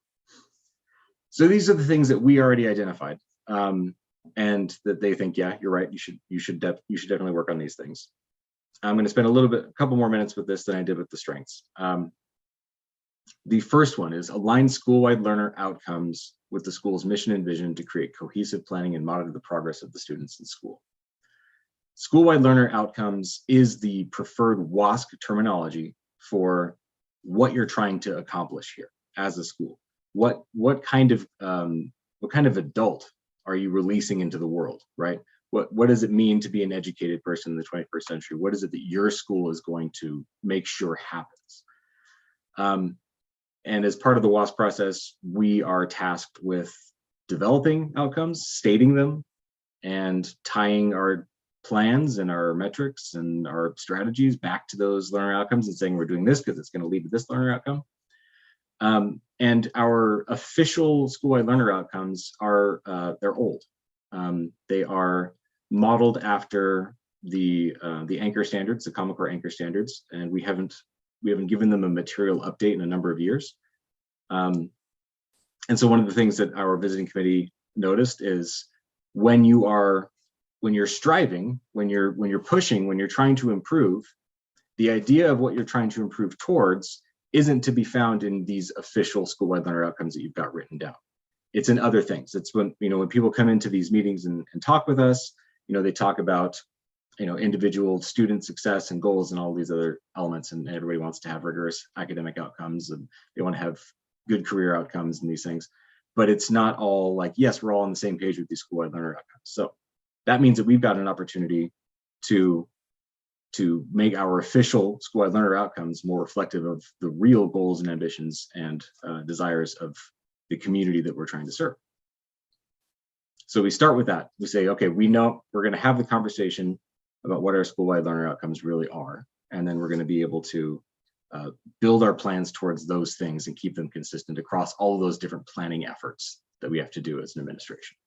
So these are the things that we already identified, and that they think, yeah, you're right. You should definitely work on these things. I'm going to spend a couple more minutes with this than I did with the strengths. The first one is align school-wide learner outcomes with the school's mission and vision to create cohesive planning and monitor the progress of the students in school. School-wide learner outcomes is the preferred WASC terminology for what you're trying to accomplish here as a school. What kind of adult are you releasing into the world, right? What does it mean to be an educated person in the 21st century? What is it that your school is going to make sure happens? And as part of the WASC process, we are tasked with developing outcomes, stating them, and tying our plans and our metrics and our strategies back to those learner outcomes and saying we're doing this because it's going to lead to this learner outcome. And our official school-wide learner outcomes are they're old. They are modeled after the anchor standards, the Common Core anchor standards, and we haven't given them a material update in a number of years. And so one of the things that our visiting committee noticed is when you're striving, when you're pushing, when you're trying to improve, the idea of what you're trying to improve towards isn't to be found in these official school-wide learner outcomes that you've got written down. It's in other things. It's when people come into these meetings and talk with us, they talk about, individual student success and goals and all these other elements, and everybody wants to have rigorous academic outcomes and they want to have good career outcomes and these things. But it's not all like, yes, we're all on the same page with these school-wide learner outcomes. So that means that we've got an opportunity to make our official school-wide learner outcomes more reflective of the real goals and ambitions and desires of the community that we're trying to serve. So we start with that. We say, okay, we know we're going to have the conversation about what our school-wide learner outcomes really are, and then we're going to be able to build our plans towards those things and keep them consistent across all of those different planning efforts that we have to do as an administration.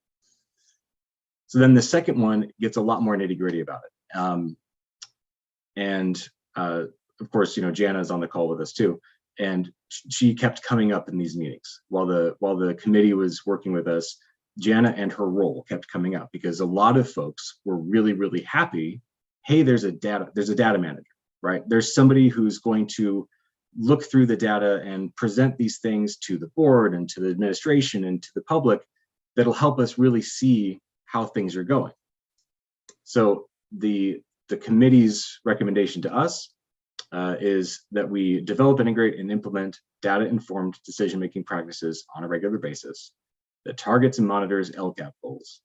So then the second one gets a lot more nitty-gritty about it. And of course, Jana is on the call with us too. And she kept coming up in these meetings while the committee was working with us. Jana and her role kept coming up because a lot of folks were really, really happy. Hey, there's a data manager. right? There's somebody who's going to look through the data and present these things to the board and to the administration and to the public that'll help us really see how things are going. So the committee's recommendation to us is that we develop, integrate, and implement data-informed decision-making practices on a regular basis that targets and monitors LCAP goals,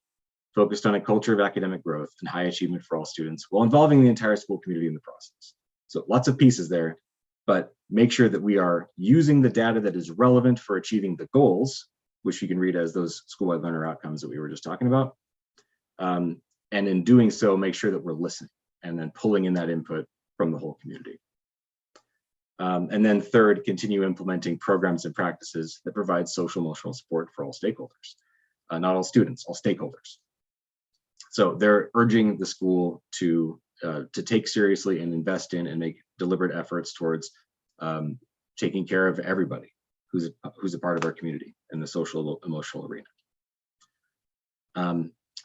focused on a culture of academic growth and high achievement for all students, while involving the entire school community in the process. So lots of pieces there, but make sure that we are using the data that is relevant for achieving the goals, which you can read as those school-wide learner outcomes that we were just talking about. And in doing so, make sure that we're listening and then pulling in that input from the whole community. And then third, continue implementing programs and practices that provide social emotional support for all stakeholders, not all students, all stakeholders. So they're urging the school to take seriously and invest in and make deliberate efforts towards taking care of everybody who's a part of our community in the social emotional arena.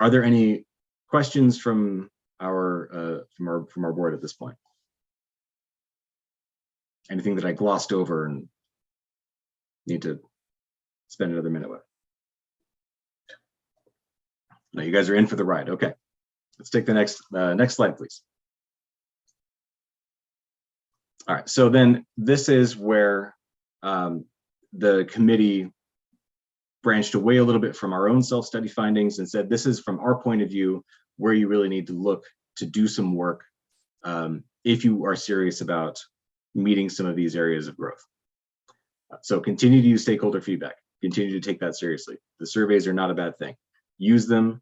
Are there any questions from our board at this point? Anything that I glossed over and need to spend another minute with? No, you guys are in for the ride. Okay, let's take the next slide, please. All right, so then this is where the committee branched away a little bit from our own self-study findings and said, this is from our point of view where you really need to look to do some work if you are serious about meeting some of these areas of growth. So continue to use stakeholder feedback, continue to take that seriously. The surveys are not a bad thing. Use them,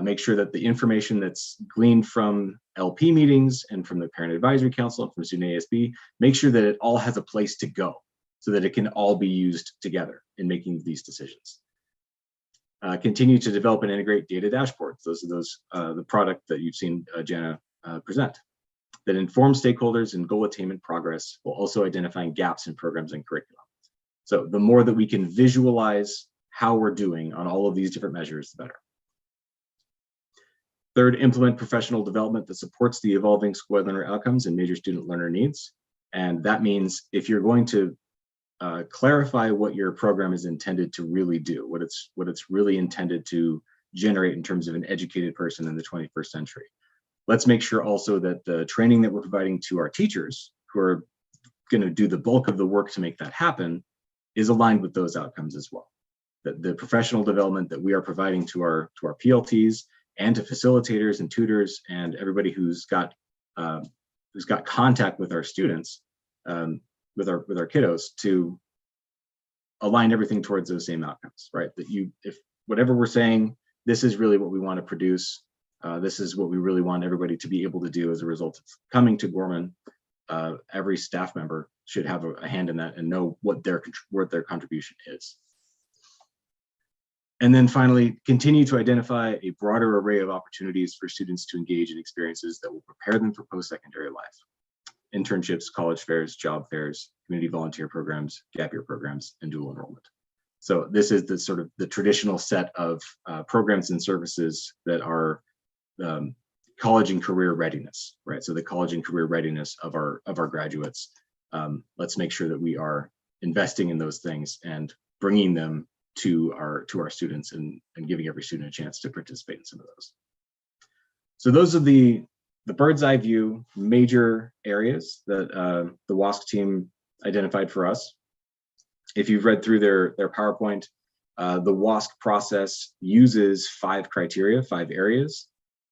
make sure that the information that's gleaned from LP meetings and from the Parent Advisory Council and from Student ASB, make sure that it all has a place to go so that it can all be used together in making these decisions. Continue to develop and integrate data dashboards. Those are the product that you've seen Jana present, that inform stakeholders in goal attainment progress while also identifying gaps in programs and curriculum. So the more that we can visualize how we're doing on all of these different measures, the better. Third, implement professional development that supports the evolving school-wide learner outcomes and major student learner needs. And that means if you're going to clarify what your program is intended to really do, what it's really intended to generate in terms of an educated person in the 21st century. Let's make sure also that the training that we're providing to our teachers who are going to do the bulk of the work to make that happen is aligned with those outcomes as well. That the professional development that we are providing to our PLTs and to facilitators and tutors and everybody who's got contact with our students, with our kiddos, to align everything towards those same outcomes, right? That if whatever we're saying, this is really what we want to produce. This is what we really want everybody to be able to do as a result of coming to Gorman. Every staff member should have a hand in that and know what their contribution is. And then finally, continue to identify a broader array of opportunities for students to engage in experiences that will prepare them for post-secondary life. Internships, college fairs, job fairs, community volunteer programs, gap year programs, and dual enrollment. So this is the sort of the traditional set of programs and services that are college and career readiness, right? So the college and career readiness of our graduates. Let's make sure that we are investing in those things and bringing them to our students and giving every student a chance to participate in some of those. So those are the bird's eye view major areas that the WASC team identified for us. If you've read through their PowerPoint, the WASC process uses 5 criteria, 5 areas,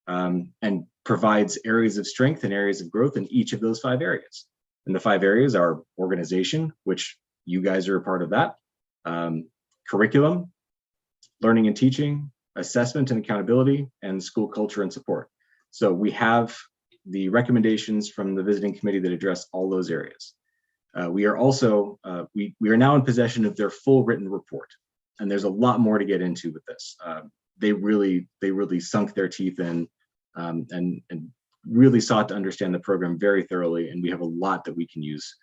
and provides areas of strength and areas of growth in each of those 5 areas. And the 5 areas are organization, which you guys are a part of that, curriculum, learning and teaching, assessment and accountability, and school culture and support. So we have the recommendations from the visiting committee that address all those areas. We are also, we are now in possession of their full written report, and there's a lot more to get into with this. They really sunk their teeth in and really sought to understand the program very thoroughly, and we have a lot that we can use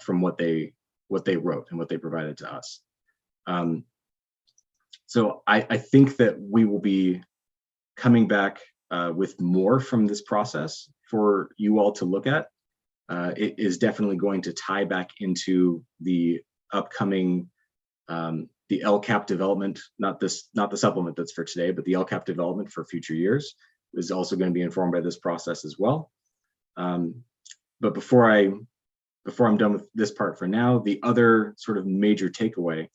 from what they wrote and what they provided to us. So I think that we will be coming back with more from this process for you all to look at. it is definitely going to tie back into the upcoming the LCAP development, not the supplement that's for today, but the LCAP development for future years is also going to be informed by this process as well. But before I'm done with this part for now, the other sort of major takeaway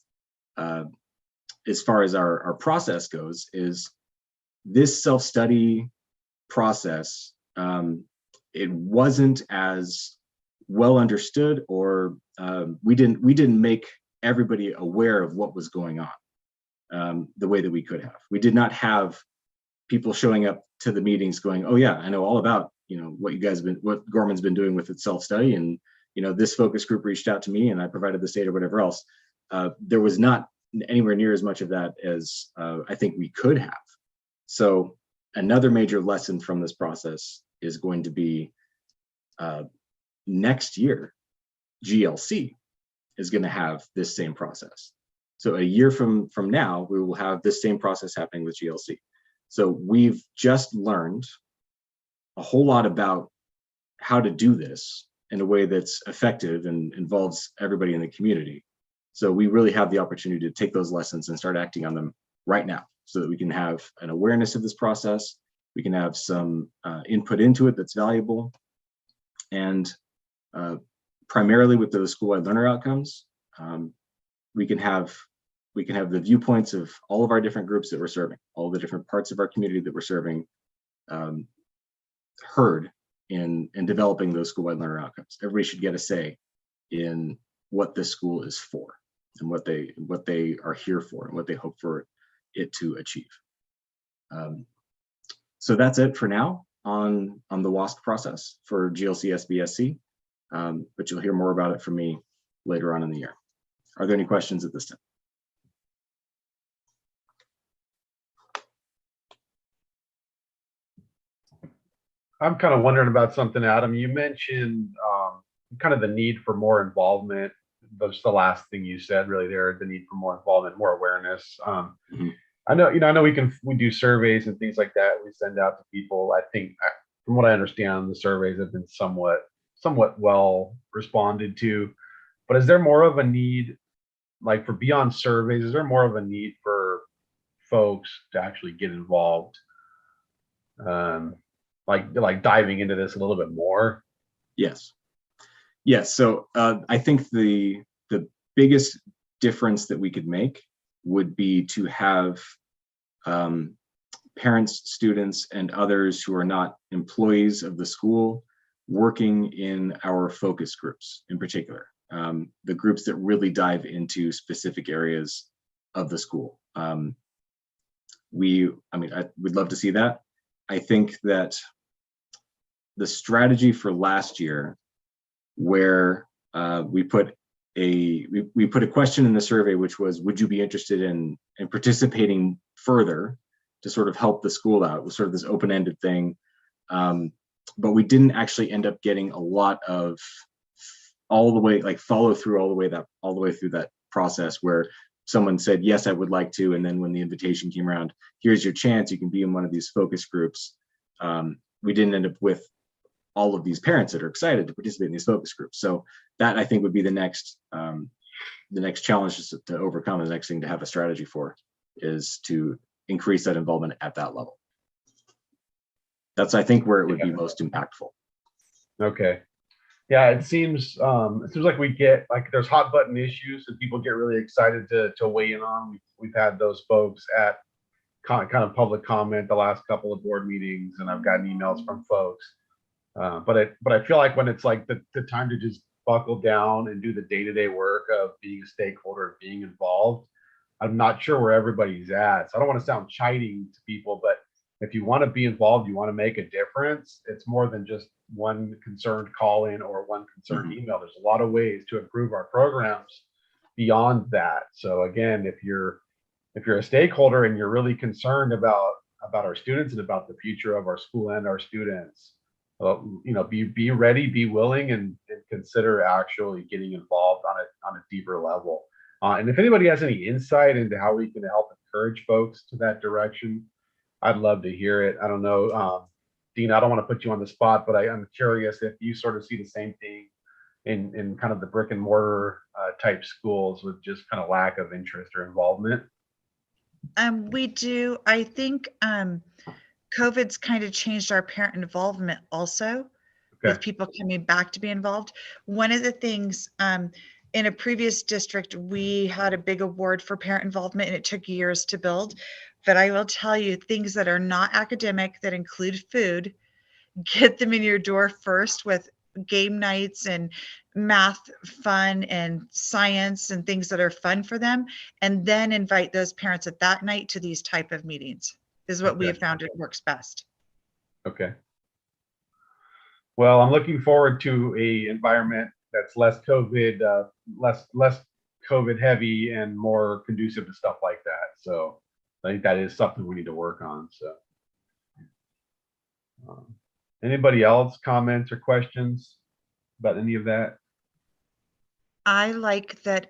as far as our process goes is this self-study process. It wasn't as well understood, or we didn't make everybody aware of what was going on the way that we could have. We did not have people showing up to the meetings going, "Oh yeah, I know all about what Gorman's been doing with its self-study, and this focus group reached out to me and I provided this data," or whatever else. There was not anywhere near as much of that as I think we could have. So another major lesson from this process is going to be next year, GLC is going to have this same process. So a year from now, we will have this same process happening with GLC. So we've just learned a whole lot about how to do this in a way that's effective and involves everybody in the community. So we really have the opportunity to take those lessons and start acting on them right now, so that we can have an awareness of this process. We can have some input into it that's valuable. And primarily with those school-wide learner outcomes, we can have the viewpoints of all of our different groups that we're serving, all the different parts of our community that we're serving, heard in developing those school-wide learner outcomes. Everybody should get a say in what this school is for, and what they are here for, and what they hope for it to achieve. So that's it for now on the WASC process for GLC SBSC, but you'll hear more about it from me later on in the year. Are there any questions at this time? I'm kind of wondering about something, Adam. You mentioned kind of the need for more involvement. That's the last thing you said, really. There, the need for more involvement, more awareness. I know we do surveys and things like that. We send out to people. I think, from what I understand, the surveys have been somewhat well responded to. But is there more of a need, like for beyond surveys? Is there more of a need for folks to actually get involved? Like diving into this a little bit more? Yes. So I think the biggest difference that we could make would be to have parents, students, and others who are not employees of the school working in our focus groups in particular, the groups that really dive into specific areas of the school. I would love to see that. I think that the strategy for last year, where we put a question in the survey, which was, would you be interested in participating further to sort of help the school out? It was sort of this open-ended thing, but we didn't actually end up getting a lot of follow through all the way through that process, where someone said, yes, I would like to, and then when the invitation came around, here's your chance, you can be in one of these focus groups. We didn't end up with all of these parents that are excited to participate in these focus groups. So that, I think, would be the next challenge to overcome. The next thing to have a strategy for is to increase that involvement at that level. That's, I think, where it would be most impactful. Okay. Yeah, it seems like we get, like, there's hot button issues that people get really excited to weigh in on. We've had those folks at kind of public comment the last couple of board meetings, and I've gotten emails from folks. But I feel like when it's like the time to just buckle down and do the day-to-day work of being a stakeholder and being involved, I'm not sure where everybody's at. So I don't want to sound chiding to people, but if you want to be involved, you want to make a difference, it's more than just one concerned call in or one concerned email. There's a lot of ways to improve our programs beyond that. So again, if you're a stakeholder and you're really concerned about our students and about the future of our school and our students, be ready, be willing, and consider actually getting involved on a deeper level. And if anybody has any insight into how we can help encourage folks to that direction, I'd love to hear it. I don't know, Christine, I don't want to put you on the spot, but I'm curious if you sort of see the same thing in kind of the brick and mortar type schools with just kind of lack of interest or involvement. We do. I think COVID's kind of changed our parent involvement also, with Okay. people coming back to be involved. One of the things in a previous district, we had a big award for parent involvement and it took years to build. But I will tell you, things that are not academic, that include food, get them in your door first with game nights and math fun and science and things that are fun for them, and then invite those parents at that night to these type of meetings is what we have found it works best. Okay. Well, I'm looking forward to a environment that's less COVID, less COVID heavy and more conducive to stuff like that. So I think that is something we need to work on. So anybody else comments or questions about any of that? I like that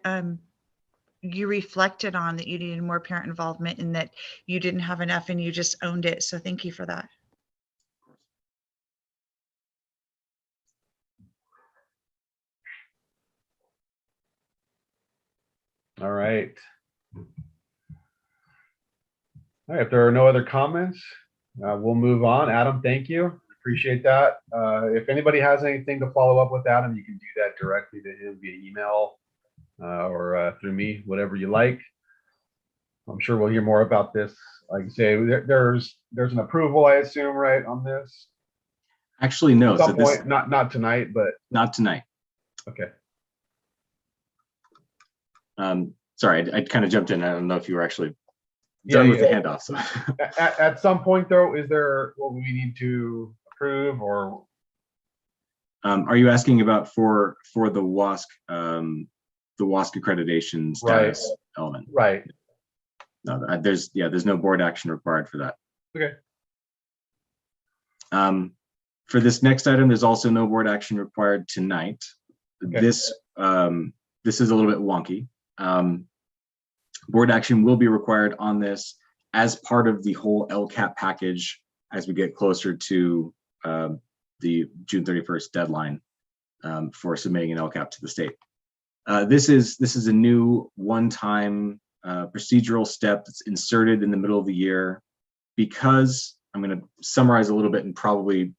you reflected on that you needed more parent involvement and that you didn't have enough and you just owned it. So thank you for that. All right. All right, if there are no other comments, we'll move on. Adam, thank you. Appreciate that. If anybody has anything to follow up with Adam, you can do that directly to him via email or through me, whatever you like. I'm sure we'll hear more about this. Like I say, there's an approval, I assume, right, on this? Actually, no. At some So this, point, not tonight, but not tonight. okay. Sorry, I kind of jumped in. I don't know if you were actually done with the handoff. So At some point, though, is there what we need to approve or? are you asking about for the WASC accreditation status element? Right. No, there's no board action required for that. Okay. For this next item, there's also no board action required tonight. Okay. This is a little bit wonky. Board action will be required on this as part of the whole LCAP package as we get closer to the June 31st deadline for submitting an LCAP to the state. This is a new one-time procedural step that's inserted in the middle of the year because I'm going to summarize a little bit and probably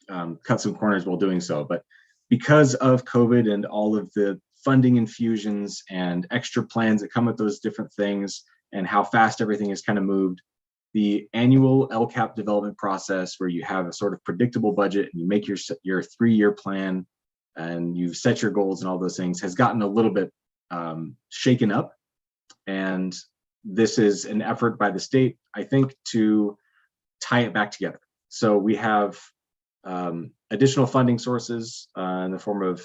cut some corners while doing so, but because of COVID and all of the funding infusions and extra plans that come with those different things and how fast everything has kind of moved, the annual LCAP development process where you have a sort of predictable budget and you make your 3-year plan and you've set your goals and all those things has gotten a little bit shaken up. And this is an effort by the state, I think, to tie it back together. So we have additional funding sources in the form of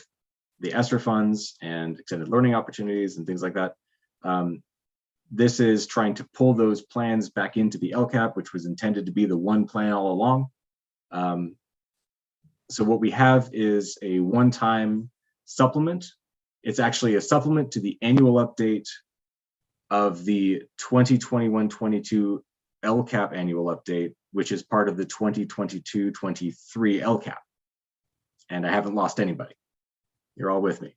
the ESSER funds and extended learning opportunities and things like that. This is trying to pull those plans back into the LCAP, which was intended to be the one plan all along. So what we have is a one-time supplement. It's actually a supplement to the annual update of the 2021-22 LCAP annual update, which is part of the 2022-23 LCAP. And I haven't lost anybody. You're all with me.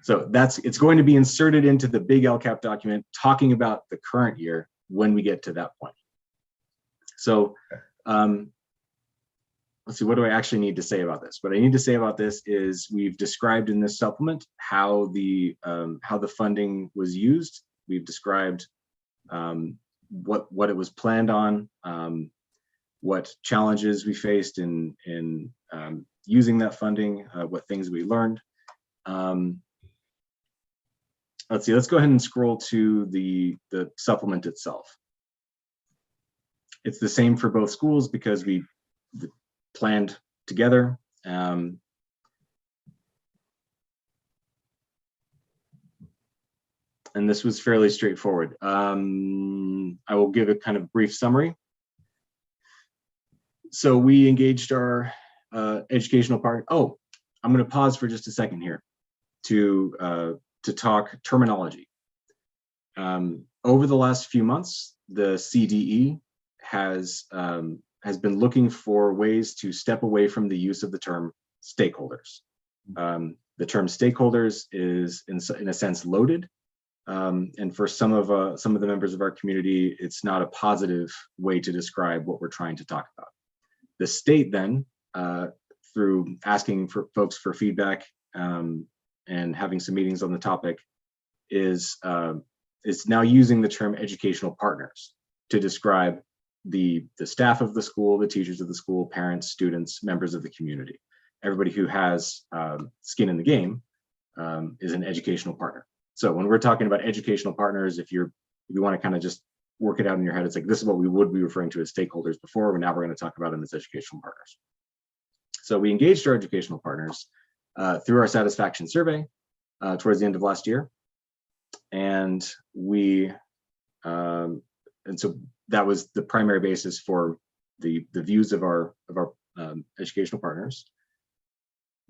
So it's going to be inserted into the big LCAP document talking about the current year when we get to that point. So let's see, what do I actually need to say about this? What I need to say about this is we've described in this supplement how the funding was used. We've described what it was planned on, what challenges we faced in using that funding, what things we learned. Let's see, let's go ahead and scroll to the supplement itself. It's the same for both schools because we planned together. And this was fairly straightforward. I will give a kind of brief summary. So we engaged our educational partner. Oh, I'm going to pause for just a second here to talk terminology. Over the last few months, the CDE has has been looking for ways to step away from the use of the term stakeholders. The term stakeholders is in a sense loaded. And for some of the members of our community, it's not a positive way to describe what we're trying to talk about. The state then, through asking for folks for feedback and having some meetings on the topic, is now using the term educational partners to describe the staff of the school, the teachers of the school, parents, students, members of the community. Everybody who has skin in the game is an educational partner. So when we're talking about educational partners, if you want to kind of just work it out in your head, it's like, this is what we would be referring to as stakeholders before, but now we're going to talk about them as educational partners. So we engaged our educational partners through our satisfaction survey towards the end of last year. And so that was the primary basis for the views of our educational partners.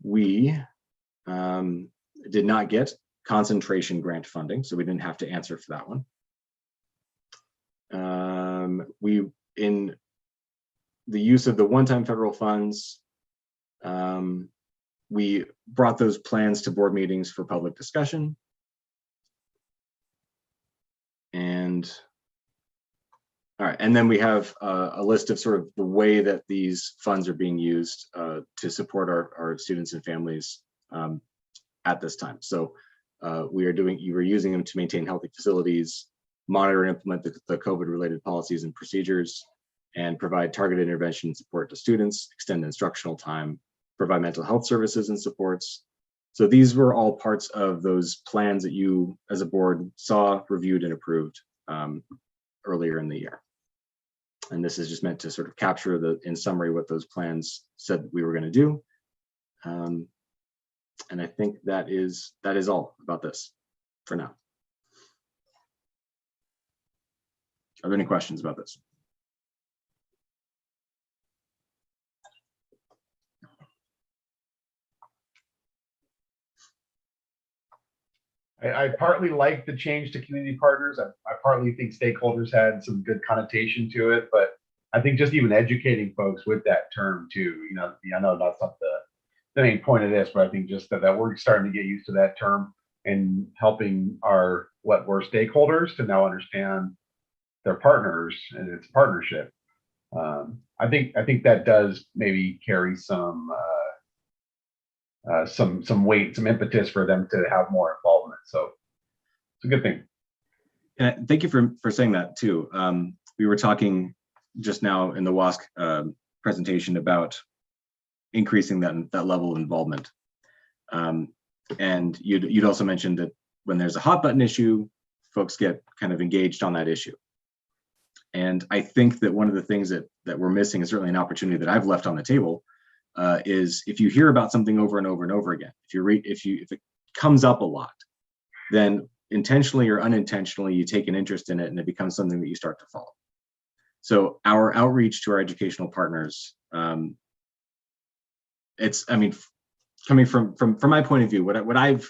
We did not get concentration grant funding, so we didn't have to answer for that one. In the use of the one-time federal funds, we brought those plans to board meetings for public discussion. And all right, and then we have a list of sort of the way that these funds are being used to support our students and families at this time. So you were using them to maintain healthy facilities, monitor and implement the COVID-related policies and procedures, and provide targeted intervention and support to students, extend instructional time, provide mental health services and supports. So these were all parts of those plans that you as a board saw, reviewed, and approved earlier in the year. And this is just meant to sort of capture in summary what those plans said we were going to do. And I think that is all about this for now. Are there any questions about this? I partly like the change to community partners. I partly think stakeholders had some good connotation to it, but I think just even educating folks with that term too, I know that's not the main point of this, but I think just that we're starting to get used to that term and helping what we're stakeholders to now understand their partners and its partnership. I think that does maybe carry some weight, some impetus for them to have more involvement. So it's a good thing. And thank you for saying that too. We were talking just now in the WASC presentation about increasing that level of involvement. And you'd also mentioned that when there's a hot button issue, folks get kind of engaged on that issue. And I think that one of the things that we're missing is certainly an opportunity that I've left on the table, is if you hear about something over and over and over again, if it comes up a lot, then intentionally or unintentionally, you take an interest in it and it becomes something that you start to follow. So our outreach to our educational partners, coming from my point of view, what I've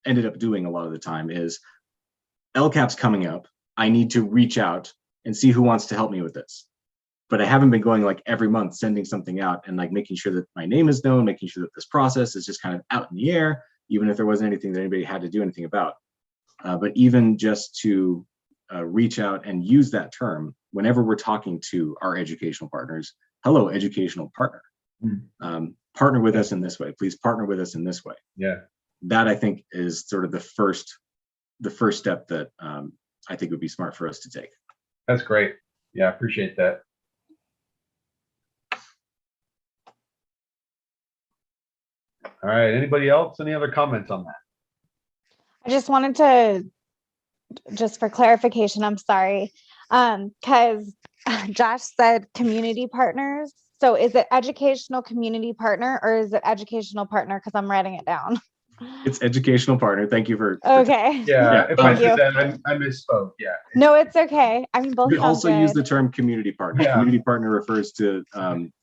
ended up doing a lot of the time is LCAP's coming up. I need to reach out and see who wants to help me with this. But I haven't been going like every month sending something out and like making sure that my name is known, making sure that this process is just kind of out in the air, even if there wasn't anything that anybody had to do anything about. But even just to reach out and use that term whenever we're talking to our educational partners. Hello, educational partner. Partner with us in this way. Please partner with us in this way. Yeah. That I think is sort of the first step that I think would be smart for us to take. That's great. Yeah, I appreciate that. All right. Anybody else? Any other comments on that? I just wanted to, just for clarification, I'm sorry, because Josh said community partners. So is it educational community partner or is it educational partner? Because I'm writing it down. It's educational partner. Thank you for. Okay. Yeah, if I Thank did you. that, I misspoke. Yeah. No, it's okay. I mean, both We sound also use the good. term community partner. Yeah. Community partner refers to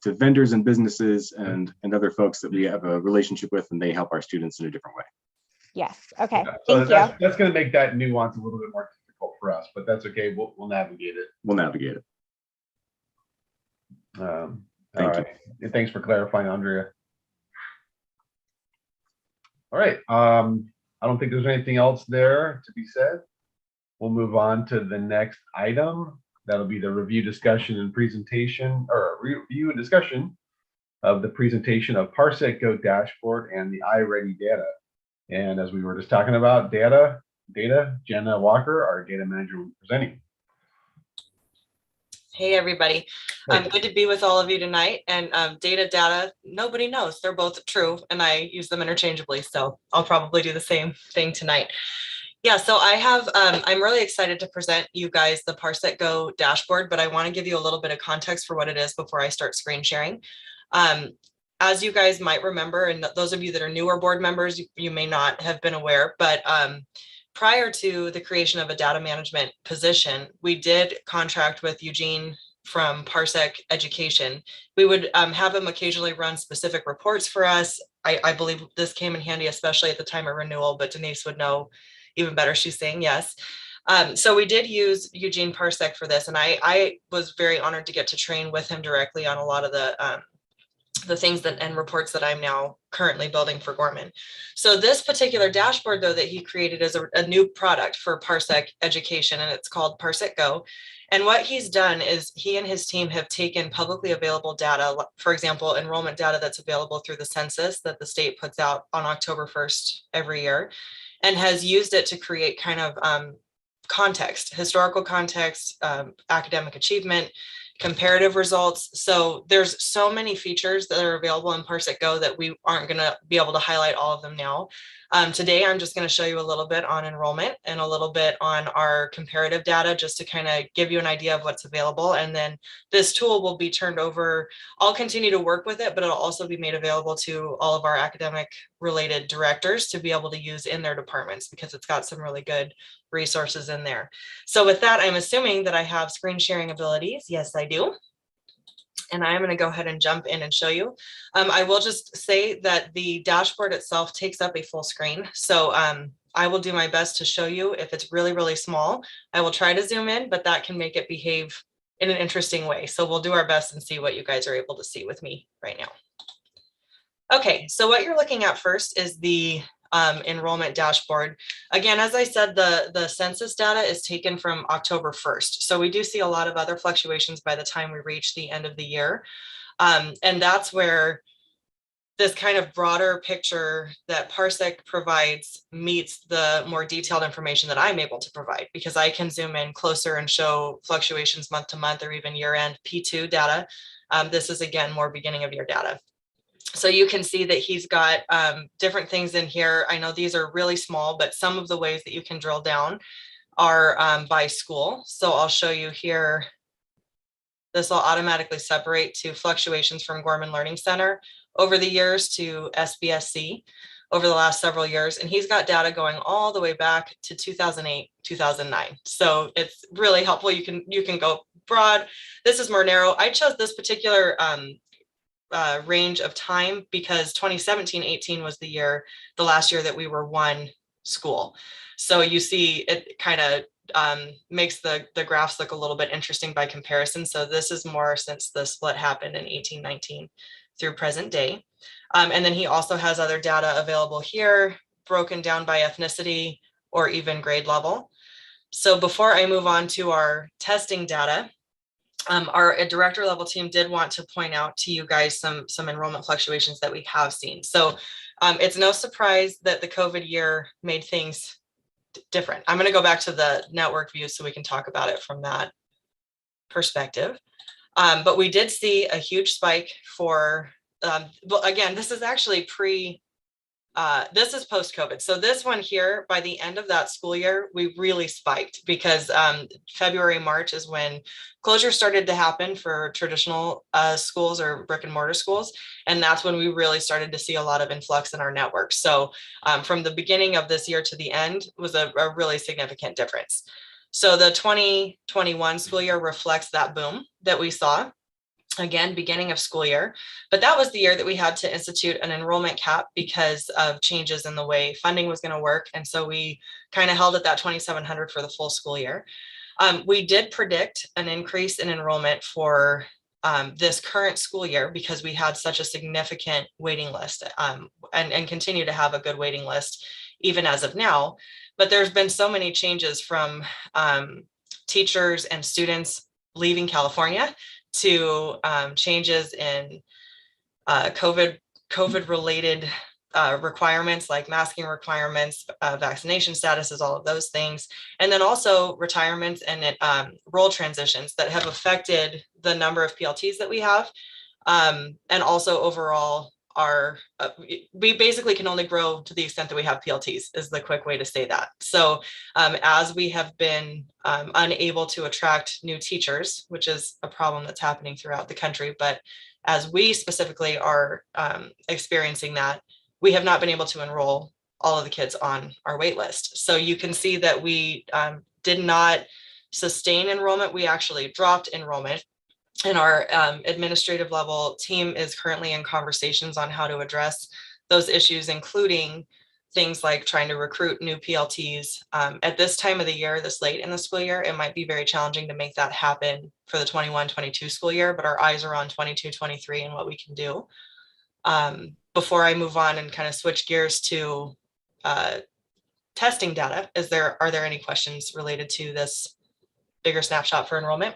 vendors and businesses and other folks that we have a relationship with, and they help our students in a different way. Yes. Okay. Yeah. So Thank you. that's going to make that nuance a little bit more difficult for us, but that's okay. We'll navigate it. We'll navigate it. All Thank you. right. And thanks for clarifying, Andrea. All right. I don't think there's anything else there to be said. We'll move on to the next item. That'll be the review, discussion, and presentation, or review and discussion of the presentation of Parsec Go dashboard and the iReady data. And as we were just talking about data, Jenna Walker, our data manager, will be presenting. Hey, everybody. Hey. Good to be with all of you tonight. And data, nobody knows. They're both true, and I use them interchangeably. So I'll probably do the same thing tonight. Yeah, so I have, I'm really excited to present you guys the Parsec Go dashboard, but I want to give you a little bit of context for what it is before I start screen sharing. As you guys might remember, and those of you that are newer board members, you may not have been aware, but prior to the creation of a data management position, we did contract with Eugene from Parsec Education. We would have him occasionally run specific reports for us. I believe this came in handy, especially at the time of renewal, but Denise would know even better. She's saying yes. So we did use Eugene Parsec for this, and I was very honored to get to train with him directly on a lot of the things that and reports that I'm now currently building for Gorman. So this particular dashboard, though, that he created is a new product for Parsec Education, and it's called Parsec Go. And what he's done is he and his team have taken publicly available data, for example, enrollment data that's available through the census that the state puts out on October 1st every year, and has used it to create kind of context, historical context, academic achievement, comparative results. So there's so many features that are available in Parsec Go that we aren't going to be able to highlight all of them now. Today, I'm just going to show you a little bit on enrollment and a little bit on our comparative data, just to kind of give you an idea of what's available. And then this tool will be turned over. I'll continue to work with it, but it'll also be made available to all of our academic related directors to be able to use in their departments, because it's got some really good resources in there. So with that, I'm assuming that I have screen sharing abilities. Yes, I do. And I'm going to go ahead and jump in and show you. I will just say that the dashboard itself takes up a full screen. So I will do my best to show you. If it's really, really small, I will try to zoom in, but that can make it behave in an interesting way. So we'll do our best and see what you guys are able to see with me right now. Okay, so what you're looking at first is the enrollment dashboard. Again, as I said, the census data is taken from October 1st. So we do see a lot of other fluctuations by the time we reach the end of the year. And that's where this kind of broader picture that Parsec provides meets the more detailed information that I'm able to provide, because I can zoom in closer and show fluctuations month to month or even year-end P2 data. This is, again, more beginning of year data. So you can see that he's got different things in here. I know these are really small, but some of the ways that you can drill down are by school. So I'll show you here. This will automatically separate to fluctuations from Gorman Learning Center over the years to SBSC over the last several years. And he's got data going all the way back to 2008, 2009. So it's really helpful. You can go broad. This is more narrow. I chose this particular range of time because 2017-18 was the last year that we were one school. So you see it kind of makes the graphs look a little bit interesting by comparison. So this is more since the split happened in 18-19 through present day. And then he also has other data available here, broken down by ethnicity or even grade level. So before I move on to our testing data, our director level team did want to point out to you guys some enrollment fluctuations that we have seen. So it's no surprise that the COVID year made things different. I'm going to go back to the network view so we can talk about it from that perspective. But we did see a huge spike for, well, again, this is actually this is post-COVID. So this one here, by the end of that school year, we really spiked because February, March is when closure started to happen for traditional schools or brick and mortar schools. And that's when we really started to see a lot of influx in our network. So from the beginning of this year to the end was a really significant difference. So the 2021 school year reflects that boom that we saw. Again, beginning of school year, but that was the year that we had to institute an enrollment cap because of changes in the way funding was going to work. And so we kind of held at that 2,700 for the full school year. We did predict an increase in enrollment for this current school year because we had such a significant waiting list and continue to have a good waiting list even as of now. But there's been so many changes from teachers and students leaving California to changes in COVID related requirements like masking requirements, vaccination statuses, all of those things. And then also retirements and role transitions that have affected the number of PLTs that we have. And also overall we basically can only grow to the extent that we have PLTs is the quick way to say that. So as we have been unable to attract new teachers, which is a problem that's happening throughout the country, but as we specifically are experiencing that, we have not been able to enroll all of the kids on our wait list. So you can see that we did not sustain enrollment. We actually dropped enrollment. And our administrative level team is currently in conversations on how to address those issues, including things like trying to recruit new PLTs. At this time of the year, this late in the school year, it might be very challenging to make that happen for the 21-22 school year, but our eyes are on 22-23 and what we can do. Before I move on and kind of switch gears to testing data, are there any questions related to this bigger snapshot for enrollment?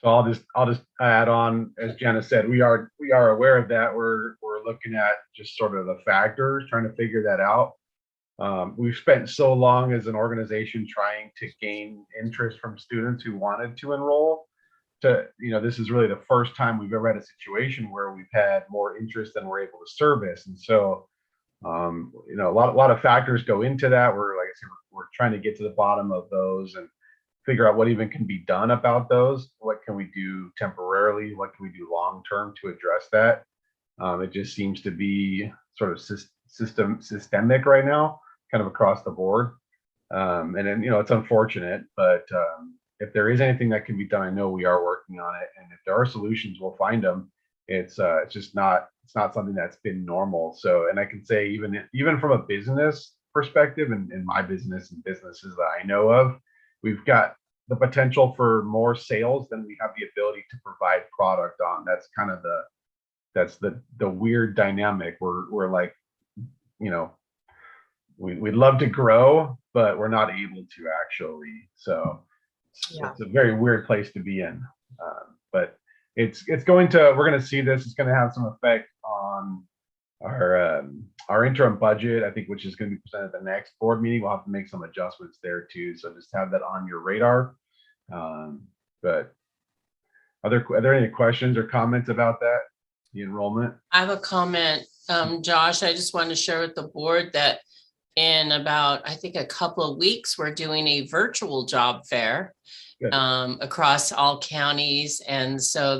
So I'll just add on, as Jenna said, we are aware of that. We're looking at just sort of the factors, trying to figure that out. We've spent so long as an organization trying to gain interest from students who wanted to enroll. This is really the first time we've ever had a situation where we've had more interest than we're able to service, and so a lot of factors go into that. Like I said, we're trying to get to the bottom of those and figure out what even can be done about those. What can we do temporarily? What can we do long term to address that? It just seems to be sort of systemic right now, kind of across the board. And then, it's unfortunate, but if there is anything that can be done, I know we are working on it. And if there are solutions, we'll find them. It's just not something that's been normal. So, and I can say even from a business perspective, and in my business and businesses that I know of, we've got the potential for more sales than we have the ability to provide product on. That's kind of the weird dynamic. We're like, we'd love to grow, but we're not able to actually. So yeah. It's a very weird place to be in. But we're going to see this. It's going to have some effect on our interim budget, I think, which is going to be presented at the next board meeting. We'll have to make some adjustments there too. So just have that on your radar. But are there any questions or comments about that, the enrollment? I have a comment, Josh. I just want to share with the board that in about, I think, a couple of weeks, we're doing a virtual job fair across all counties. And so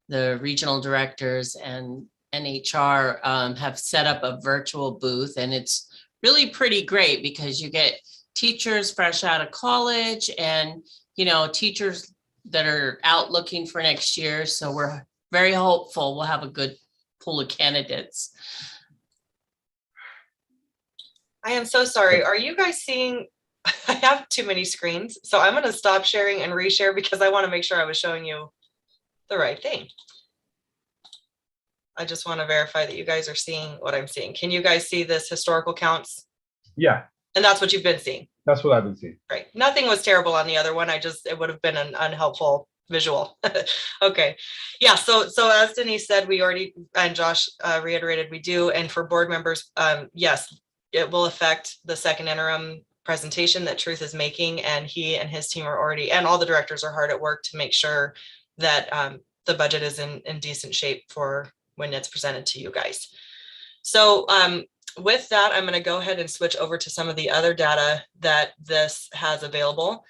the regional directors and NHR have set up a virtual booth, and it's really pretty great because you get teachers fresh out of college and teachers that are out looking for next year. So we're very hopeful we'll have a good pool of candidates. I am so sorry. Are you guys seeing? I have too many screens, so I'm going to stop sharing and reshare because I want to make sure I was showing you the right thing. I just want to verify that you guys are seeing what I'm seeing. Can you guys see this historical counts? Yeah. And that's what you've been seeing? That's what I've been seeing. Right. Nothing was terrible on the other one. It would have been an unhelpful visual. Okay. Yeah. So as Denise said, we already, and Josh reiterated, we do. And for board members, yes, it will affect the second interim presentation that Truth is making. And he and his team are already, and all the directors are hard at work to make sure that the budget is in decent shape for when it's presented to you guys. So with that, I'm going to go ahead and switch over to some of the other data that this has available.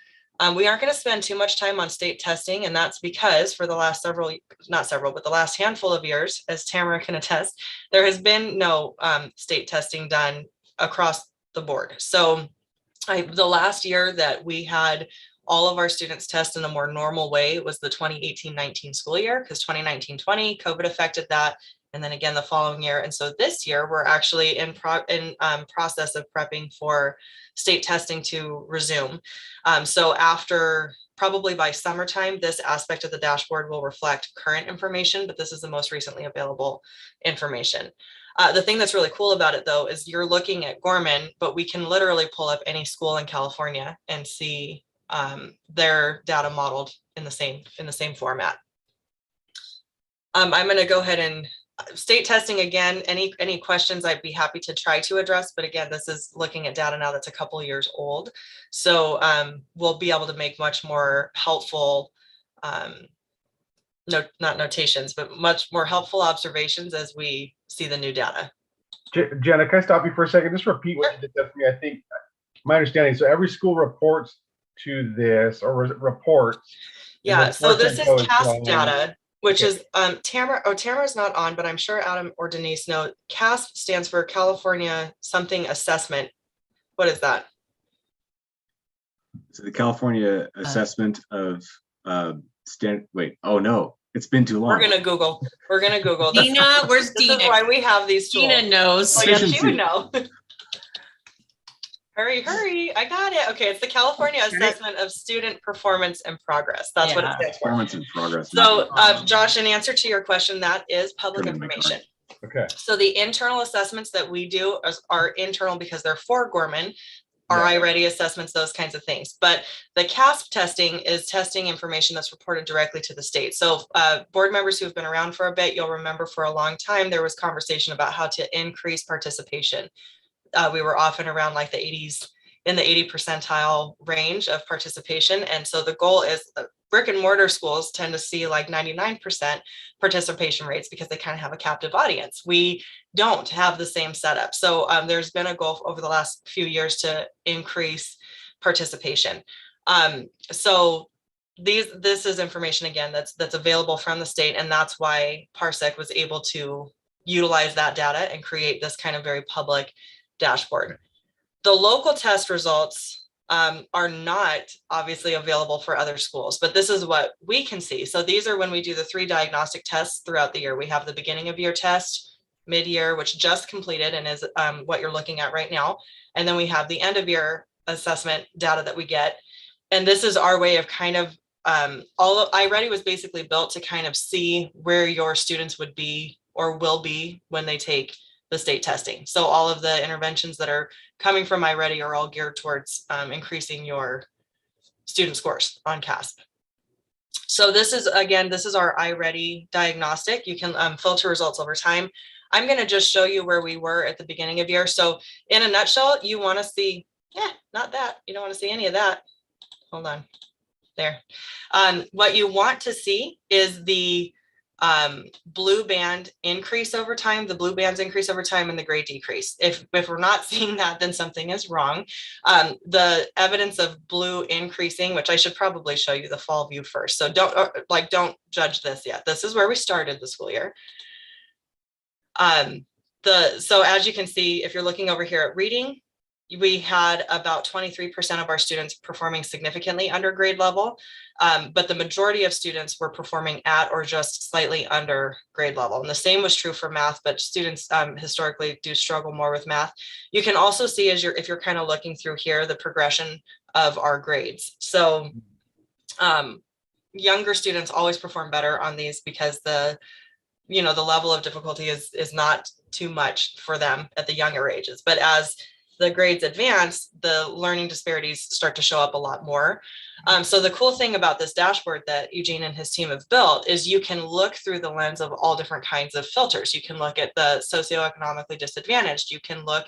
We aren't going to spend too much time on state testing, and that's because for the last the last handful of years, as Tamara can attest, there has been no state testing done across the board. So the last year that we had all of our students test in a more normal way was the 2018-19 school year, because 2019-20 COVID affected that. and then again the following year. And so this year we're actually in process of prepping for state testing to resume. So after probably by summertime, this aspect of the dashboard will reflect current information, but this is the most recently available information. The thing that's really cool about it though, is you're looking at Gorman, but we can literally pull up any school in California and see their data modeled in the same format. I'm going to go ahead and state testing again. Any questions I'd be happy to try to address, but again, this is looking at data now that's a couple years old. So we'll be able to make much more helpful, not notations, but much more helpful observations as we see the new data. Jenna, can I stop you for a second? Just repeat what you did there for me. I think my understanding, so every school reports to this or reports. Yeah, so this is CASP from- data, which is Tamara's not on, but I'm sure Adam or Denise know. CASP stands for California something assessment. What is that? So the California assessment of wait, oh no, it's been too long. We're gonna Google. Dina, where's This is Dina? why we have these tools. Dina knows. Oh, yeah, she Efficiency. would know. Hurry, I got it. Okay, it's the California Assessment of Student Performance and Progress. That's what it Yeah. stands for. Performance in progress. So, Josh, in answer to your question, that is public Couldn't make it information. Okay. So the internal assessments that we do are internal because they're for Gorman, Yeah. RI ready assessments, those kinds of things. But the CASP testing is testing information that's reported directly to the state. So board members who have been around for a bit, you'll remember for a long time, there was conversation about how to increase participation. We were often around like the 80s, in the 80 percentile range of participation. And so the goal is brick and mortar schools tend to see like 99% participation rates because they kind of have a captive audience. We don't have the same setup. So there's been a goal over the last few years to increase participation. So this is information again that's available from the state, and that's why Parsec was able to utilize that data and create this kind of very public dashboard. The local test results are not obviously available for other schools, but this is what we can see. So these are when we do the 3 diagnostic tests throughout the year. We have the beginning of year test, mid-year, which just completed and is what you're looking at right now. And then we have the end of year assessment data that we get. And this is our way of kind of, all of iReady was basically built to kind of see where your students would be or will be when they take the state testing. So all of the interventions that are coming from iReady are all geared towards increasing your student scores on CASP. So this is, again, this is our iReady diagnostic. You can filter results over time. I'm going to just show you where we were at the beginning of year. So in a nutshell, you want to see, not that. You don't want to see any of that. Hold on. There. What you want to see is the blue band increase over time, the blue bands increase over time, and the gray decrease. If we're not seeing that, then something is wrong. The evidence of blue increasing, which I should probably show you the fall view first. So don't judge this yet. This is where we started the school year. So as you can see, if you're looking over here at reading, we had about 23% of our students performing significantly under grade level, but the majority of students were performing at or just slightly under grade level. And the same was true for math, but students historically do struggle more with math. You can also see if you're kind of looking through here, the progression of our grades. So younger students always perform better on these because the level of difficulty is not too much for them at the younger ages. But as the grades advance, the learning disparities start to show up a lot more. So the cool thing about this dashboard that Eugene and his team have built is you can look through the lens of all different kinds of filters. You can look at the socioeconomically disadvantaged. You can look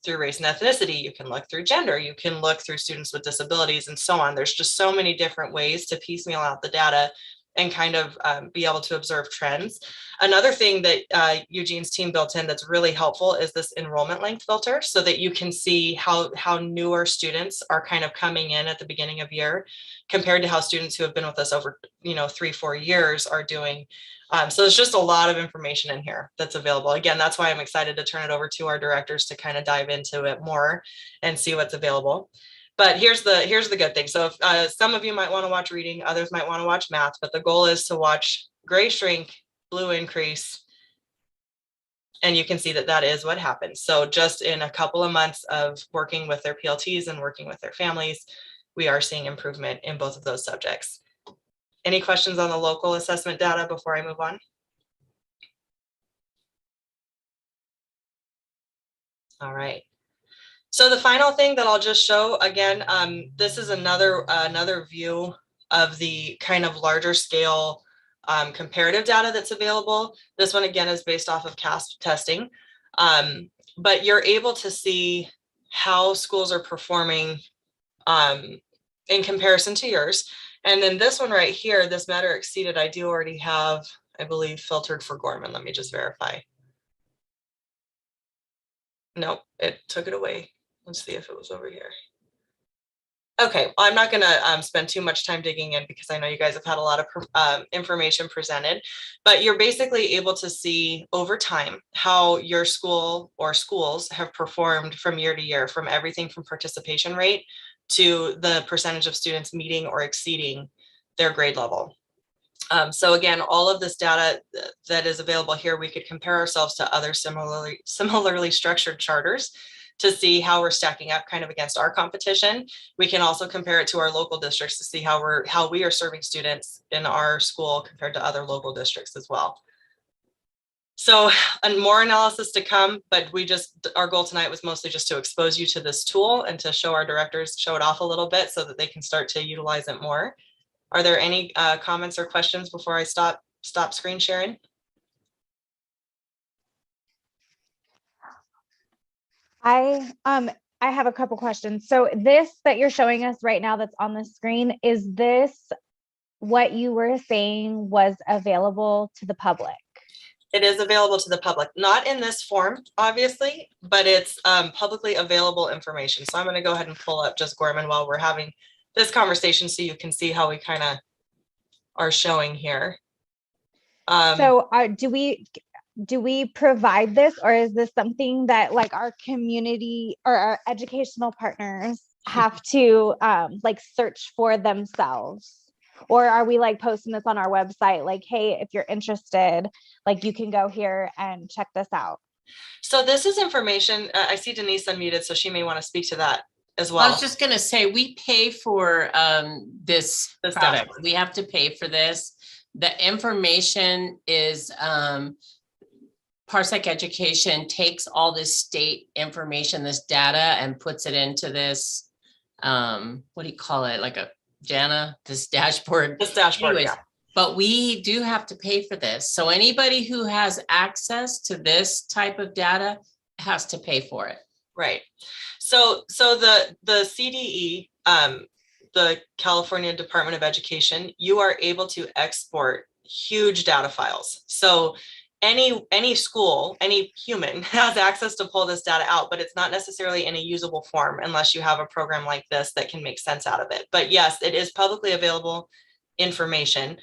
through race and ethnicity. You can look through gender. You can look through students with disabilities and so on. There's just so many different ways to piecemeal out the data and kind of be able to observe trends. Another thing that Eugene's team built in that's really helpful is this enrollment length filter, so that you can see how newer students are kind of coming in at the beginning of year compared to how students who have been with us over 3-4 years are doing. So there's just a lot of information in here that's available. Again, that's why I'm excited to turn it over to our directors to kind of dive into it more and see what's available. But here's the good thing. So if, some of you might want to watch reading, others might want to watch math, but the goal is to watch gray shrink, blue increase, And you can see that that is what happens. So just in a couple of months of working with their PLTs and working with their families, we are seeing improvement in both of those subjects. Any questions on the local assessment data before I move on? All right. So the final thing that I'll just show again, this is another view of the kind of larger scale comparative data that's available. This one again is based off of CASP testing, but you're able to see how schools are performing in comparison to yours. And then this one right here, this met or exceeded, I do already have, I believe, filtered for Gorman. Let me just verify. Nope, it took it away. Let's see if it was over here. Okay, well, I'm not gonna spend too much time digging in because I know you guys have had a lot of information presented, but you're basically able to see over time how your school or schools have performed from year to year, from everything from participation rate to the percentage of students meeting or exceeding their grade level. So again, all of this data that is available here, we could compare ourselves to other similarly structured charters to see how we're stacking up kind of against our competition. We can also compare it to our local districts to see how we are serving students in our school compared to other local districts as well. So, and more analysis to come, but our goal tonight was mostly just to expose you to this tool and to show our directors, show it off a little bit so that they can start to utilize it more. Are there any comments or questions before I stop screen sharing? I have a couple questions. So this that you're showing us right now that's on the screen, is this what you were saying was available to the public? It is available to the public, not in this form, obviously, but it's publicly available information. So I'm going to go ahead and pull up just Gorman while we're having this conversation so you can see how we kind of are showing here. So do we provide this, or is this something that like our community or our educational partners have to like search for themselves? Or are we like posting this on our website like, hey, if you're interested, like you can go here and check this out? So this is information, I see Denise unmuted, so she may want to speak to that as I well. was just gonna say, we pay for this This product. dashboard. We have to pay for this. The information is Parsec Education takes all this state information, this data, and puts it into this, what do you call it? Like a Jana, this dashboard. This dashboard, Anyways, yeah. but we do have to pay for this. So anybody who has access to this type of data has to pay for it. Right. So the CDE, the California Department of Education, you are able to export huge data files. So any school, any human has access to pull this data out, but it's not necessarily in a usable form unless you have a program like this that can make sense out of it. But yes, it is publicly available information.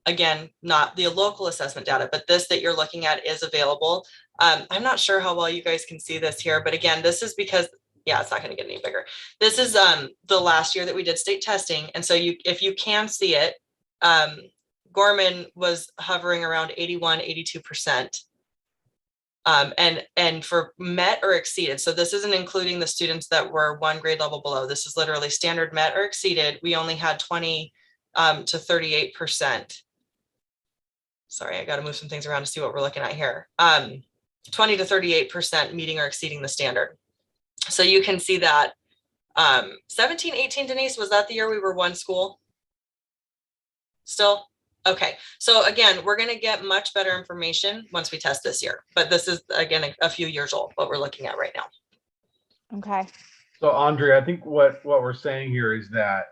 Again, not the local assessment data, but this that you're looking at is available. I'm not sure how well you guys can see this here, but again, this is because, yeah, it's not going to get any bigger. This is the last year that we did state testing. And so if you can see it, Gorman was hovering around 81, 82%. And for met or exceeded, so this isn't including the students that were one grade level below. This is literally standard met or exceeded. We only had 20 to 38%. Sorry, I got to move some things around to see what we're looking at here. 20 to 38% meeting or exceeding the standard. So you can see that 17, 18, Denise, was that the year we were one school? Still? Okay. So again, we're going to get much better information once we test this year, but this is again, a few years old, what we're looking at right now. Okay. So Andre, I think what we're saying here is that,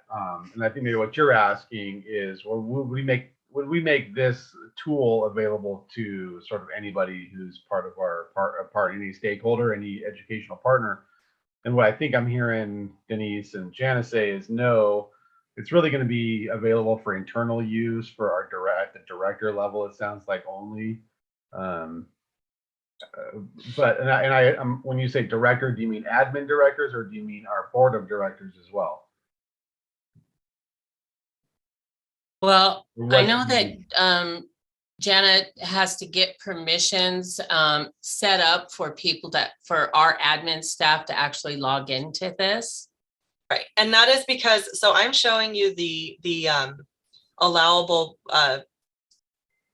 and I think maybe what you're asking is, well, would we make this tool available to sort of anybody who's part of our any stakeholder, any educational partner? And what I think I'm hearing Denise and Janice say is no, it's really going to be available for internal use for our the director level. It sounds like only. But when you say director, do you mean admin directors or do you mean our board of directors as well? Well, I know that Janet has to get permissions set up for people for our admin staff to actually log into this. Right, and that is because, so I'm showing you the allowable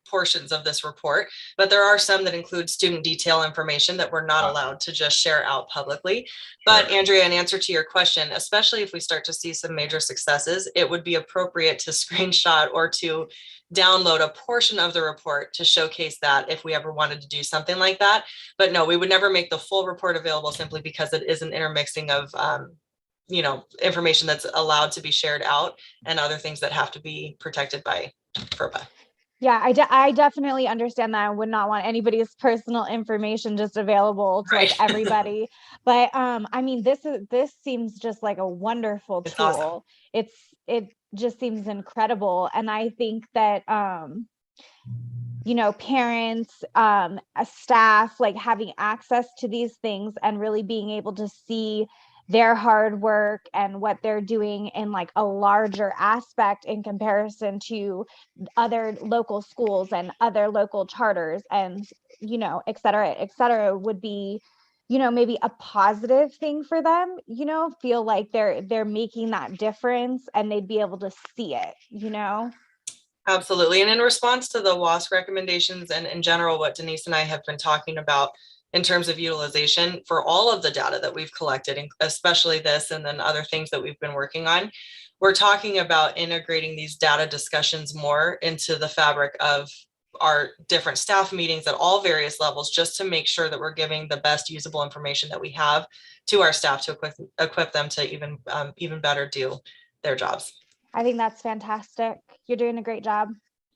portions of this report, but there are some that include student detail information that we're not allowed to just share out publicly. But Andrea, in answer to your question, especially if we start to see some major successes, it would be appropriate to screenshot or to download a portion of the report to showcase that if we ever wanted to do something like that. But no, we would never make the full report available simply because it is an intermixing of information that's allowed to be shared out and other things that have to be protected by FERPA. Yeah, I definitely understand that. I would not want anybody's personal information just available to like Right. everybody. But I mean, this seems just like a wonderful It's tool. awesome. It just seems incredible. And I think that parents, staff, like having access to these things and really being able to see their hard work and what they're doing in like a larger aspect in comparison to other local schools and other local charters and et cetera would be maybe a positive thing for them, feel like they're making that difference and they'd be able to see it. Absolutely. And in response to the WASC recommendations and in general, what Denise and I have been talking about in terms of utilization for all of the data that we've collected, and especially this and then other things that we've been working on, we're talking about integrating these data discussions more into the fabric of our different staff meetings at all various levels, just to make sure that we're giving the best usable information that we have to our staff to equip them to even better do their jobs. I think that's fantastic. You're doing a great job.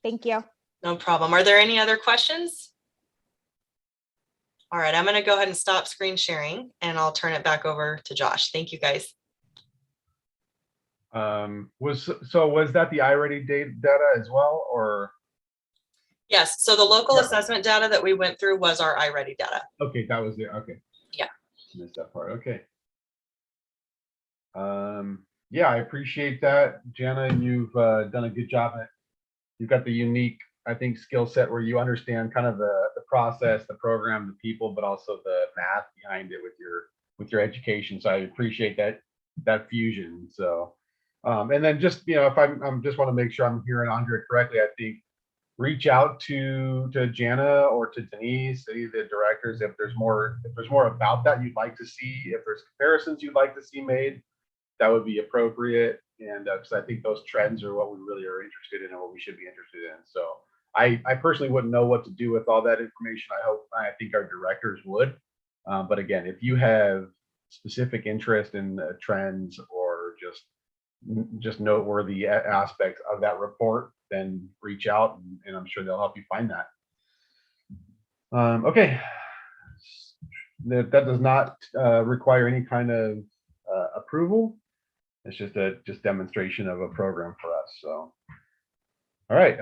Thank you. No problem. Are there any other questions? All right, I'm going to go ahead and stop screen sharing and I'll turn it back over to Josh. Thank you, guys. Was that the iReady data as well, or? Yes, so the local assessment data that we went through was our iReady data. Okay, that was it. Okay. Yeah. Missed that part. Okay. Yeah, I appreciate that, Jana. You've done a good job. You've got the unique, I think, skill set where you understand kind of the process, the program, the people, but also the math behind it with your education. So I appreciate that fusion. So, and then just if I'm just want to make sure I'm hearing Andrea correctly, I think reach out to Jana or to Denise, any of the directors, if there's more about that you'd like to see, if there's comparisons you'd like to see made, that would be appropriate. And because I think those trends are what we really are interested in and what we should be interested in. So I personally wouldn't know what to do with all that information. I think our directors would. But again, if you have specific interest in trends or just noteworthy aspects of that report, then reach out and I'm sure they'll help you find that. Okay. That does not require any kind of approval. It's just a demonstration of a program for us. So, all right,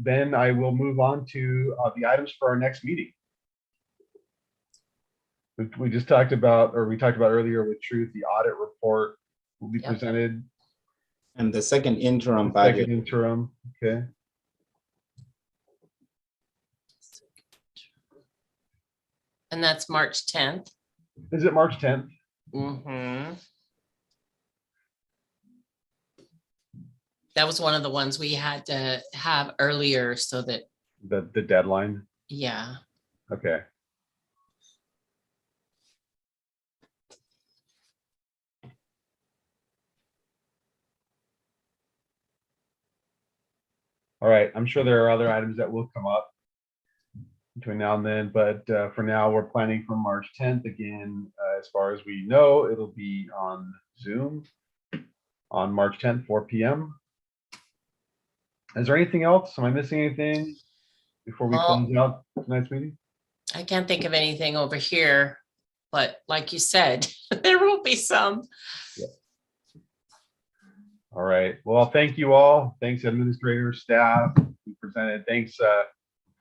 then I will move on to the items for our next meeting. We just talked about, or we talked about earlier with Truth, the audit report will be presented. And the second interim budget. Second interim, okay. And that's March 10th. Is it March 10th? Mm-hmm. That was one of the ones we had to have earlier so that. The deadline? Yeah. Okay. All right, I'm sure there are other items that will come up between now and then, but for now we're planning for March 10th. Again, as far as we know, it'll be on Zoom on March 10th, 4 p.m. Is there anything else? Am I missing anything before we close out tonight's meeting? I can't think of anything over here, but like you said, there will be some. Yeah. All right. Well, thank you all. Thanks, administrators, staff who presented. Thanks,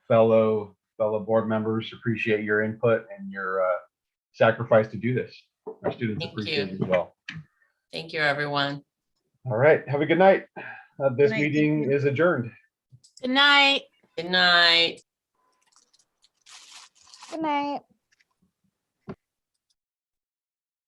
fellow board members. Appreciate your input and your sacrifice to do this. Our students appreciate it as well. Thank you, everyone. All right. Have a good night. This Good night. meeting is adjourned. Good night. Good night. Good night.